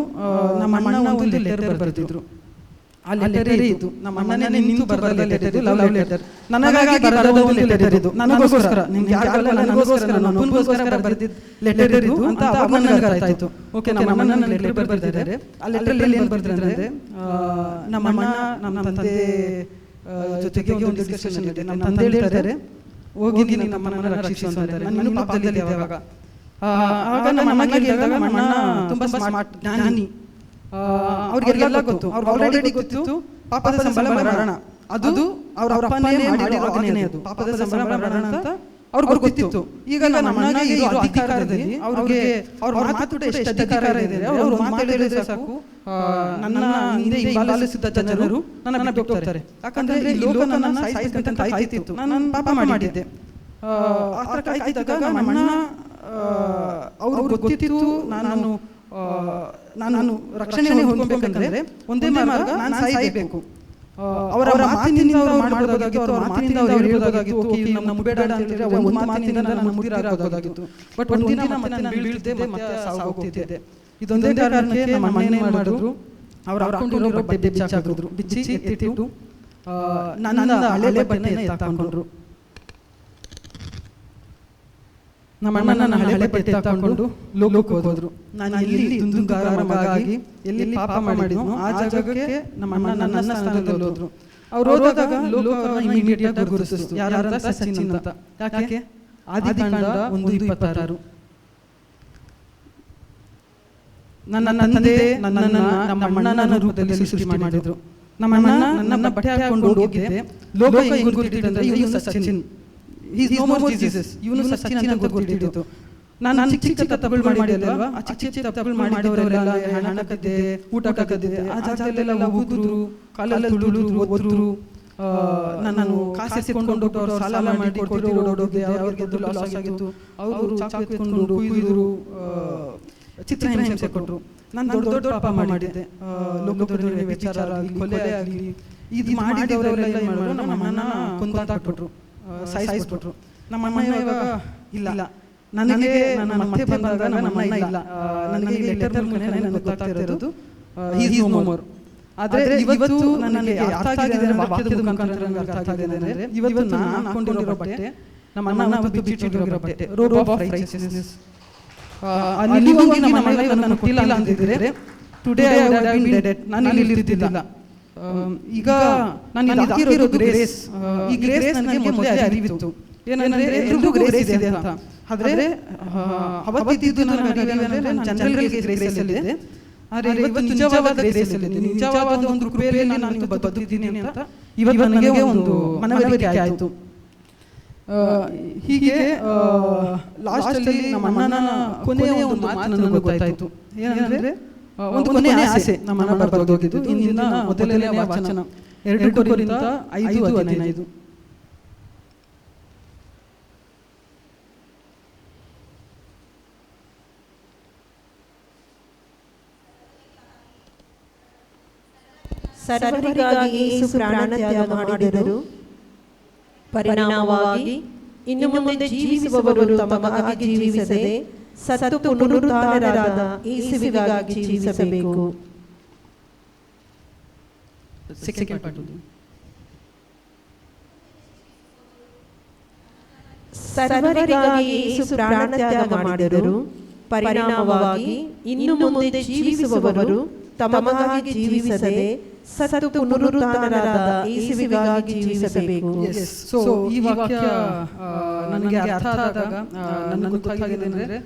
ನಮ್ಮ ಅಣ್ಣ ಒಂದು ಲೆಟರ್ ಬರೆದಿದ್ರು. ಆ ಲೆಟರೇ ಇದು, ನಮ್ಮ ಅಣ್ಣನೇ ನಿಂತು ಬರೆದ ಲೆಟರ್, ಲವ್ ಲೆಟರ್. ನನಗಾಗಿ ಬರೆದ ಒಂದು ಲೆಟರ್ ಇದು, ನನಗೋಸ್ಕರ, ನಿಮ್ಗೆ ಯಾರಿಗಲ್ಲ, ನನಗೋಸ್ಕರ, ನನ್ನ ಒಬ್ಬನಿಗೋಸ್ಕರ ಬರೆದಿದ್ದ ಲೆಟರ್ ಇದು ಅಂತ ಅವಾಗ ನನಗೆ ಅರ್ಥ ಆಯಿತು. ಓಕೆ, ನಮ್ಮ ಅಣ್ಣ ಲೆಟರ್ ಬರೆದಿದ್ದಾರೆ. ಆ ಲೆಟರಲ್ಲಿ ಏನು ಬರೆದಿದ್ದಾರೆ, ನಮ್ಮ ಅಣ್ಣ ನಮ್ಮ ತಂದೆ ಜೊತೆಗೆ ಒಂದು ಡಿಸ್ಕಷನ್ ಇದೆ. ನಮ್ಮ ತಂದೆ ಹೇಳ್ತಾರೆ, ಹೋಗಿ ನೀನು ನಮ್ಮನ್ನ ರಕ್ಷಿಸು ಅಂತಾರೆ. ನಾನು ಪಾಪದಲ್ಲಿ ಇರುವಾಗ ಆಗ ನಮ್ಮ ಅಣ್ಣಗೆ ಹೇಳಿದಾಗ, ನಮ್ಮ ಅಣ್ಣ ತುಂಬ ಸ್ಮಾರ್ಟ್, ಜ್ಞಾನಿ, ಅವ್ರಿಗೆಲ್ಲ ಗೊತ್ತು, ಅವ್ರಿಗೆ ಆಲ್ರೆಡಿ ಗೊತ್ತಿತ್ತು ಪಾಪದ ಸಂಬಳ ಮರಣ. ಅದು ಅವ್ರ ಅಪ್ಪನೇ ಮಾಡಿರೋ ಆಜ್ಞೆ, ಅದು ಪಾಪದ ಸಂಬಳ ಮರಣ ಅಂತ ಅವ್ರಿಗೆ ಗೊತ್ತಿತ್ತು. ಈಗ ನಮ್ಮ ಅಣ್ಣಗೆ ಇರೋ ಅಧಿಕಾರದಲ್ಲಿ ಅವ್ರಿಗೆ ಅವ್ರ ಮಾತು ಎಷ್ಟು ಅಧಿಕಾರ ಇದೆ, ಅವರು ಮಾತಾಡಿದ್ರೆ ಸಾಕು ನನ್ನ ಹಿಂದೆ ಹಿಂಬಾಲಿಸಿದ ಜನರು ನನ್ನ ಬಿಟ್ಟು ಹೋಗ್ತಾರೆ. ಯಾಕಂದ್ರೆ ಈ ಲೋಕ ನನ್ನ ಸಾಯಿಸಬೇಕಂತ ಕಾಯ್ತಿತ್ತು, ನಾನು ಪಾಪ ಮಾಡಿದ್ದೆ. ಆ ಥರ ಕಾಯ್ತಿದ್ದಾಗ ನಮ್ಮ ಅಣ್ಣ ಅವ್ರಿಗೆ ಗೊತ್ತಿತ್ತು ನಾನು ರಕ್ಷಣೆ ಹೊಂದಬೇಕಂದ್ರೆ ಒಂದೇ ಮಾರ್ಗ, ನಾನು ಸಾಯಬೇಕು. ಅವರ ಮಾತಿನಿಂದ ಅವ್ರು ಮಾಡಬಹುದಾಗಿತ್ತು, ಅವರ ಮಾತಿನಿಂದ ಅವ್ರು ಹೇಳ್ಬೋದಾಗಿತ್ತು, ಓಕೆ ನಮ್ಮ ಬೇಡ ಅಂತ ಹೇಳಿದ್ರೆ ಒಂದು ಮಾತಿನಿಂದ ನಾನು ಮುಗಿರಾಗಬಹುದಾಗಿತ್ತು. ಬಟ್ ಒಂದಿನ ಮತ್ತೆ ನಾನು ಬೀಳ್ದೆ, ಮತ್ತೆ ಸಾಗೋಗ್ತಿದ್ದೆ. ಇದೊಂದೇ ಕಾರಣಕ್ಕೆ ನಮ್ಮ ಅಣ್ಣ ಮಾಡಿದ್ರು, ಅವ್ರು ಹಾಕೊಂಡಿರೋ ಬಟ್ಟೆ ಬಿಚ್ಚಿ ಎತ್ತಿಟ್ಟು ನನ್ನ ಹಳೆ ಬಟ್ಟೆನ ಎತ್ತಾಕೊಂಡ್ರು. ನಮ್ಮ ಅಣ್ಣನ ಹಳೆ ಬಟ್ಟೆ ಎತ್ತಾಕೊಂಡು ಲೋಕಕ್ಕೆ ಹೋದ್ರು. ನಾನು ಎಲ್ಲಿ ದುಂದುಗಾರರ ಮಗ ಆಗಿ ಎಲ್ಲಿ ಪಾಪ ಮಾಡಿದ್ನೋ ಆ ಜಾಗಕ್ಕೆ ನಮ್ಮ ಅಣ್ಣ ನನ್ನ ಸ್ಥಾನದಲ್ಲಿ ಹೋದ್ರು. ಅವ್ರು ಹೋದಾಗ ಲೋಕ ಇಮಿಡಿಯೇಟ್ ಆಗಿ ಗುರುತಿಸ್ತು, ಯಾರಂತ ಸಚಿನ್ ಅಂತ. ಯಾಕೆ? ಆದಿಕಾಂಡ 1:26. ನನ್ನ ತಂದೆ ನನ್ನನ್ನು ನಮ್ಮ ಅಣ್ಣನ ರೂಪದಲ್ಲಿ ಸೃಷ್ಟಿ ಮಾಡಿದ್ರು. ನಮ್ಮ ಅಣ್ಣ ನನ್ನ ಬಟ್ಟೆ ಹಾಕೊಂಡು ಹೋಗಿದ್ದೆ, ಲೋಕ ಹೆಂಗ್ ಗುರುತಿಟ್ಟಂದ್ರೆ ಇವನು Sachin, is no more Jesus, ಇವನು ಸಚಿನ್ ಅಂತ ಗೊತ್ತಿಡಿತು. ನಾನು ಚಿಕ್ಕ ತಪ್ಪುಗಳು ಮಾಡಿದೆ ಅಲ್ವಾ, ಆ ಚಿಕ್ಕ ತಪ್ಪುಗಳು ಮಾಡಿದವರೆಲ್ಲ ಹಣ ಕದ್ದೆ, ಊಟ ಕದ್ದಿದೆ, ಆ ಜಾಗದಲ್ಲೆಲ್ಲ ಹೋಗಿದ್ರು, ಕಾಲೆಲ್ಲ ತುಳಿದ್ರು, ಒದ್ರು, ನಾನು ಕಾಸು ಎತ್ಕೊಂಡು ಅವ್ರು ಸಾಲ ಮಾಡಿ ಕೊಟ್ಟಿರೋದೆ, ಅವ್ರಿಗೆ ಲಾಸ್ ಆಗಿತ್ತು, ಅವರು ಚಾಕು ಎತ್ಕೊಂಡು ಕುಯ್ದ್ರು, ಚಿತ್ರಹಿಂಸೆ ಕೊಟ್ಟರು. ನಾನು ದೊಡ್ಡ ದೊಡ್ಡ ಪಾಪ ಮಾಡಿದ್ದೆ, ಲೋಕದೊಡನೆ ವಿಚಾರ ಆಗಲಿ, ಕೊಲೆ ಆಗಲಿ, ಇದು ಮಾಡಿದವರೆಲ್ಲ ಏನು ಮಾಡಿದ್ರು, ನಮ್ಮ ಅಮ್ಮನ ಕೊಂದಾಕ್ಬಿಟ್ರು, ಸಾಯಿಸ್ಬಿಟ್ರು. ನಮ್ಮ ಅಮ್ಮ ಇವಾಗ ಇಲ್ಲ, ನನಗೆ ನನ್ನ ಮತ್ತೆ ಬಂದಾಗ ನಮ್ಮ ಅಮ್ಮ ಇಲ್ಲ, ನನಗೆ ಈ ಲೆಟರ್ ಮೂಲಕ ನನಗೆ ಗೊತ್ತಾಗ್ತಿರೋದು ಈಸ್ ನೋ ಮೋರ್. ಆದರೆ ಇವತ್ತು ನನಗೆ ಅರ್ಥ ಆಗಿದೆ, ವಾಕ್ಯದ ಮುಖಾಂತರ ನನಗೆ ಅರ್ಥ ಆಗಿದೆ ಅಂದರೆ, ಇವತ್ತು ನಾನು ಹಾಕೊಂಡಿರೋ ಬಟ್ಟೆ, ನಮ್ಮ ಅಣ್ಣ ಅವತ್ತು ಬಿಚ್ಚಿಟ್ಟಿರೋ ಬಟ್ಟೆ, ರೋಬ್ ಆಫ್ ರೈಚಿಯಸ್ನೆಸ್. ಅಲ್ಲಿ ಹೋಗಿ ನಮ್ಮ ಅಣ್ಣ ನಾನು ಕೊಟ್ಟಿಲ್ಲ ಅಂತಿದ್ರೆ today I would have been dead, ನಾನು ಇಲ್ಲಿ ಇರ್ತಿದ್ದಿಲ್ಲ. ಈಗ ನಾನು ಹಾಕಿರೋದು ಗ್ರೇಸ್. ಈ ಗ್ರೇಸ್ ನನಗೆ ಮೊದಲೇ ಅರಿವಿತ್ತು, ಏನಂದ್ರೆ ಎಲ್ರಿಗೂ ಗ್ರೇಸ್ ಇದೆ ಅಂತ. ಆದರೆ ಅವತ್ತಿದ್ದು ನನಗೆ ಅರಿವೇನೆಂದರೆ ನಾನು ಜನರಲ್ಗೆ ಗ್ರೇಸಲ್ಲಿದ್ದೆ, ಆದರೆ ಇವತ್ತು ನಿಜವಾದ ಗ್ರೇಸಲ್ಲಿದ್ದೆ, ನಿಜವಾದ ಒಂದು ಕೃಪೆಯಲ್ಲಿ ನಾನು ಬದುಕಿದ್ದೀನಿ ಅಂತ ಇವತ್ತು ನನಗೆ ಒಂದು ಮನವರಿಕೆ ಆಯಿತು. ಹೀಗೆ ಲಾಸ್ಟಲ್ಲಿ ನಮ್ಮ ಅಣ್ಣನ ಕೊನೆಯ ಒಂದು ಮಾತು ನನಗೆ ಗೊತ್ತಾಯಿತು, ಏನಂದರೆ ಒಂದು ಕೊನೆಯ ಆಸೆ ನಮ್ಮ ಅಣ್ಣ ಬರೆದೋಗಿದ್ದು. ಇಂದಿನ ಮೊದಲನೇ ವಾಚನ 2 ಕೊರಿಂಥ 5:15. ಸರ್ವರಿಗಾಗಿ ಯೇಸು ಪ್ರಾಣತ್ಯಾಗ ಮಾಡಿದರು, ಪರಿಣಾಮವಾಗಿ ಇನ್ನು ಮುಂದೆ ಜೀವಿಸುವವರು ತಮಗಾಗಿ ಜೀವಿಸದೆ ಸತ್ತು ಪುನರುತ್ಥಾನರಾದ ಯೇಸುವಿಗಾಗಿ ಜೀವಿಸಬೇಕು. ಸರ್ವರಿಗಾಗಿ ಯೇಸು ಪ್ರಾಣತ್ಯಾಗ ಮಾಡಿದರು, ಪರಿಣಾಮವಾಗಿ ಇನ್ನು ಮುಂದೆ ಜೀವಿಸುವವರು ತಮಗಾಗಿ ಜೀವಿಸದೆ ಸತ್ತು ಪುನರುತ್ಥಾನರಾದ ಯೇಸುವಿಗಾಗಿ ಜೀವಿಸಬೇಕು. ಸೊ ಈ ವಾಕ್ಯ ನನಗೆ ಅರ್ಥ ಆದಾಗ ನನಗೆ ಗೊತ್ತಾಗಿದೆ ಅಂದರೆ,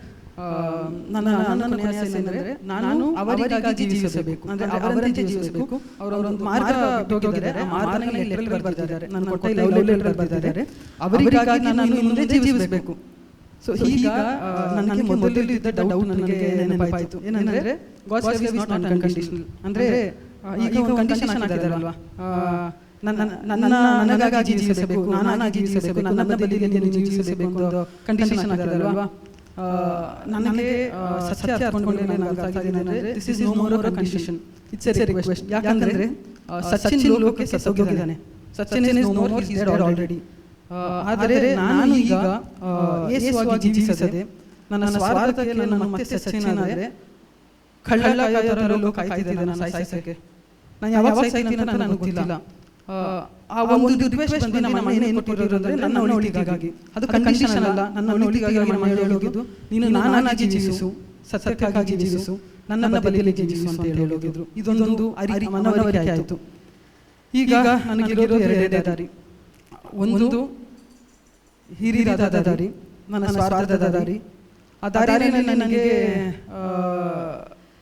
ನನ್ನ ಕೊನೆಯ ಏನೆಂದರೆ, ನಾನು ಅವರಿಗಾಗಿ ಜೀವಿಸಬೇಕು, ಅಂದರೆ ಅವರಂತೆ ಜೀವಿಸಬೇಕು. ಅವರೊಂದು ಮಾರ್ಗ ಹೋಗಿದ್ದಾರೆ, ಆ ಮಾರ್ಗದಲ್ಲಿ ಲೆಟರ್ ಬರೆದಿದ್ದಾರೆ, ನನ್ನ ಕೊಟ್ಟ ಲವ್ ಲೆಟರ್ ಬರೆದಿದ್ದಾರೆ, ಅವರಿಗಾಗಿ ನಾನು ಮುಂದೆ ಜೀವಿಸಬೇಕು. ಸೊ ಈಗ ನನಗೆ ಮೊದಲು ಇದ್ದ ಡೌಟ್ ನನಗೆ ನೆನಪಾಯಿತು, ಏನಂದರೆ God's love is not unconditional. ಅಂದರೆ ಈಗ ಒಂದು ಕಂಡೀಷನ್ ಹಾಕಿದಾರಲ್ವಾ, ನನಗಾಗಿ ಜೀವಿಸಬೇಕು, ನಾನಾಗಿ ಜೀವಿಸಬೇಕು, ನನ್ನ ಬದಿಯಲ್ಲಿ ನೀನು ಜೀವಿಸಬೇಕು ಅಂತ ಕಂಡೀಷನ್ ಹಾಕಿದಾರಲ್ವಾ. ನನಗೆ ಸತ್ಯ ಅರ್ಥಕೊಂಡೇ ನಾನು ಅರ್ಥ ಆಗಿದೆ ಅಂದರೆ, this is no more a condition, it's a request. ಯಾಕಂದರೆ ಸಚಿನ್ ಲೋಕಕ್ಕೆ ಸತ್ತೋಗಿದ್ದಾನೆ, Sachin is no more, he is dead already. ಆದರೆ ನಾನು ಈಗ ಯೇಸುವಾಗಿ ಜೀವಿಸದೆ ನನ್ನ ಸ್ವಾರ್ಥಕ್ಕೆ ನಾನು ಮತ್ತೆ ಸಚಿನ್ ಆದರೆ ಕಳ್ಳಕಾಯತರಲ್ಲೂ ಕಾಯ್ತಿದ್ದೆ ನಾನು ಸಾಯಿಸಕ್ಕೆ. ನಾನು ಯಾವಾಗ ಸಾಯ್ತೀನಿ ಅಂತ ನನಗೆ ಗೊತ್ತಿಲ್ಲ. ಆ ಒಂದು ರಿಕ್ವೆಸ್ಟ್ ಬಂದು ನಮ್ಮ ಮನೆ ಏನು ಕೊಟ್ಟಿರೋದಂದ್ರೆ ನನ್ನ ಒಳಿತಿಗಾಗಿ, ಅದು ಕಂಡೀಷನ್ ಅಲ್ಲ, ನನ್ನ ಒಳಿತಿಗಾಗಿ ನಮ್ಮ ಹೇಳೋಗಿದ್ದು, ನೀನು ನಾನಾಗಿ ಜೀವಿಸು, ಸತ್ಯಕ್ಕಾಗಿ ಜೀವಿಸು, ನನ್ನ ಬದಿಯಲ್ಲಿ ಜೀವಿಸು ಅಂತ ಹೇಳೋಗಿದ್ರು. ಇದೊಂದು ಮನವರಿಕೆ ಆಯಿತು. ಈಗ ನನಗಿರೋದು 2 ದಾರಿ. ಒಂದು ಹಿರಿದಾದ ದಾರಿ, ನನ್ನ ಸ್ವಾರ್ಥದ ದಾರಿ. ಆ ದಾರಿಯಲ್ಲಿ ನನಗೆ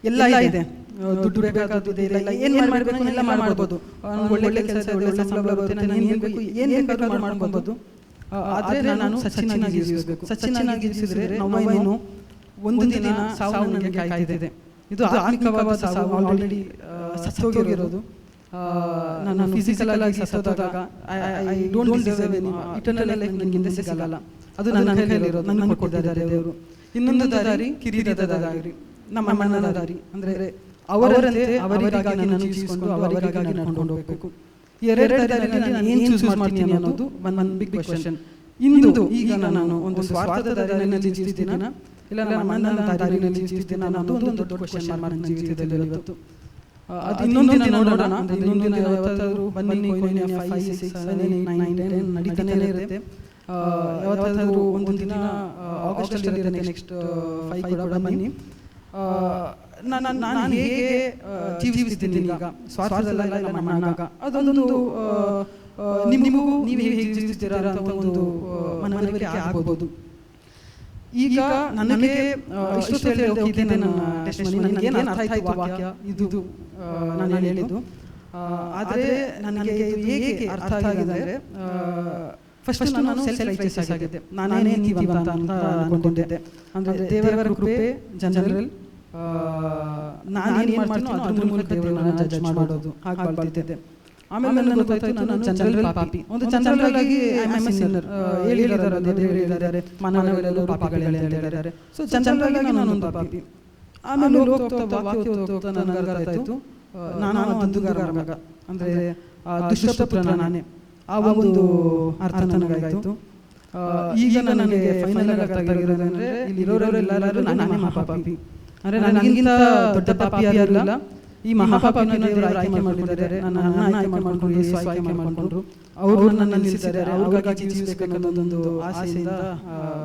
ಎಲ್ಲ ಇದೆ, ದುಡ್ಡು ಬೇಕಾಗುತ್ತೆ, ಇಲ್ಲ ಏನು ಮಾಡಬೇಕು ಎಲ್ಲ ಮಾಡ್ಬೋದು, ಒಳ್ಳೆ ಕೆಲಸ ಒಳ್ಳೆ ಸಂಬಳ ಬರುತ್ತೆ, ನಾನು ಏನು ಬೇಕು ಏನು ಬೇಕಾದ್ರೂ ಮಾಡ್ಕೊಬೋದು. ಆದರೆ ನಾನು ಸಚಿನಾಗಿ ಜೀವಿಸಬೇಕು. ಸಚಿನಾಗಿ ಜೀವಿಸಿದ್ರೆ ನಾವೇನು ಒಂದು ದಿನ ಸಾವು ನನಗೆ ಕಾಯ್ತಿದೆ. ಇದು ಆತ್ಮಿಕವಾದ ಸಾವು, ಆಲ್ರೆಡಿ ಸತ್ತೋಗಿರೋದು. ನಾನು ಫಿಸಿಕಲ್ ಆಗಿ ಸತ್ತೋದಾಗ I don't deserve any eternal life, ನನಗೆ ಹಿಂದೆ ಸಿಗಲ್ಲ. ಅದು ನನ್ನ ಕೈಲಿರೋದು, ನನಗೆ ಕೊಟ್ಟಿದ್ದಾರೆ ದೇವರು. ಇನ್ನೊಂದು ದಾರಿ ಕಿರೀಟದ ದಾರಿ, ನಮ್ಮ ಅಮ್ಮನ ದಾರಿ. ಅಂದರೆ ಅವರಂತೆ ಅವರಿಗಾಗಿ ನಾನು ಜೀವಿಸಿಕೊಂಡು ಅವರಿಗಾಗಿ ನಡ್ಕೊಂಡು ಹೋಗಬೇಕು. 2 ದಾರಿಯಲ್ಲಿ ನಾನು ಏನು ಚೂಸ್ ಮಾಡ್ತೀನಿ ಅನ್ನೋದು ಒಂದು ಬಿಗ್ ಕ್ವೆಶ್ಚನ್. ಇಂದು ಈಗ ನಾನು ಒಂದು ಸ್ವಾರ್ಥದ ದಾರಿಯಲ್ಲಿ ಜೀವಿಸ್ತೀನ, ಇಲ್ಲ ನಮ್ಮ ಅಮ್ಮನ ದಾರಿಯಲ್ಲಿ ಜೀವಿಸ್ತೀನ ಅನ್ನೋದು ಒಂದು ದೊಡ್ಡ ಕ್ವೆಶ್ಚನ್ ಮಾರ್ಕ್ ನನ್ನ ಜೀವಿತದಲ್ಲಿ ಇವತ್ತು. ಅದು ಇನ್ನೊಂದು ದಿನ ನೋಡೋಣ. ಇನ್ನೊಂದು ದಿನ ಯಾವತ್ತಾದರೂ ಬನ್ನಿ, 5, 6, 7, 8, 9, 10 ನಡೀತಾನೆ ಇರುತ್ತೆ. ಯಾವತ್ತಾದರೂ ಒಂದು ದಿನ ಆಗಸ್ಟಲ್ಲಿ ಇರುತ್ತೆ, ನೆಕ್ಸ್ಟ್ 5 ಕೂಡ ಬನ್ನಿ. ನಾನು ಹೇಗೆ ಜೀವಿಸ್ತೀನಿ ಈಗ, ಸ್ವಾರ್ಥದಲ್ಲ ಇಲ್ಲ ನಮ್ಮ ಅಣ್ಣಾಗ, ಅದೊಂದು ನಿಮಗೂ ನೀವು ಹೇಗೆ ಜೀವಿಸ್ತೀರಾ ಅಂತ ಒಂದು ಮನವರಿಕೆ ಆಗ್ಬೋದು. ಈಗ ನನಗೆ ಇಷ್ಟು ಹೋಗಿದೆ ನನ್ನ ಟೆಸ್ಟ್ ಮನಿ, ನನಗೇನು ಅರ್ಥ ಆಯಿತು ವಾಕ್ಯ ಇದು ನಾನು ಹೇಳಿದ್ದು. ಆದರೆ ನನಗೆ ಇದು ಹೇಗೆ ಅರ್ಥ ಆಗಿದೆ ಅಂದರೆ, ಫಸ್ಟ್ ನಾನು ಸೆಲ್ಫ್ ರೈಚಸ್ ಆಗಿದ್ದೆ, ನಾನೇ ನೀತಿವಂತ ಅಂತ ಅನ್ಕೊಂಡಿದ್ದೆ. ಅಂದರೆ ದೇವರ ಕೃಪೆ ಜನರಲ್, ನಾನೇನು ಮಾಡ್ತೀನೋ ಅದ್ರ ಮೂಲಕ ದೇವರನ್ನ ಜಡ್ಜ್ ಮಾಡೋದು ಹಾಗೆ ಬಾಳ್ತಿದ್ದೆ. ಆಮೇಲೆ ನನಗೆ ಗೊತ್ತಾಯ್ತು ನಾನು ಜನರಲ್ ಪಾಪಿ. ಒಂದು ಜನರಲ್ ಆಗಿ ಐ ಆಮ್ ಎ ಸಿನ್ನರ್ ಹೇಳಿದ್ದಾರೆ, ದೇವರು ಹೇಳಿದ್ದಾರೆ ಮಾನವರೆಲ್ಲರೂ ಪಾಪಿಗಳೇ ಅಂತ ಹೇಳಿದ್ದಾರೆ. ಸೊ ಜನರಲ್ ಆಗಿ ನಾನೊಂದು ಪಾಪಿ. ಆಮೇಲೆ ಹೋಗ್ತಾ ವಾಕ್ಯ ಹೋಗ್ತಾ ನನಗೆ ಅರ್ಥಾಯ್ತು ನಾನು ಅಂದುಗಾರ ಮಗ, ಅಂದರೆ ದುಷ್ಟಪುತ್ರನ ನಾನೇ. ಆ ಒಂದು ಅರ್ಥ ನನಗಾಯಿತು. ಈಗ ನನಗೆ ಫೈನಲ್ ಆಗಿರೋದಂದ್ರೆ ಇಲ್ಲಿರೋರೆಲ್ಲರೂ ನಾನೇ ಮಹಾಪಾಪಿ. ಅಂದರೆ ನನಗಿಂತ ದೊಡ್ಡ ಪಾಪಿ ಯಾರಿಲ್ಲ. ಈ ಮಹಾಪಾಪಿನ ದೇವರು ಆಯ್ಕೆ ಮಾಡಿದ್ದಾರೆ, ನನ್ನ ಆಯ್ಕೆ ಮಾಡ್ಕೊಂಡ್ರು, ಯೇಸು ಆಯ್ಕೆ ಮಾಡ್ಕೊಂಡ್ರು, ಅವರು ನನ್ನ ನಿಲ್ಲಿಸಿದ್ದಾರೆ. ಅವ್ರಿಗಾಗಿ ಜೀವಿಸಬೇಕನ್ನೋದೊಂದು ಆಸೆಯಿಂದ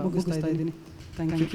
ಮುಗಿಸ್ತಾ ಇದ್ದೀನಿ. Thank you.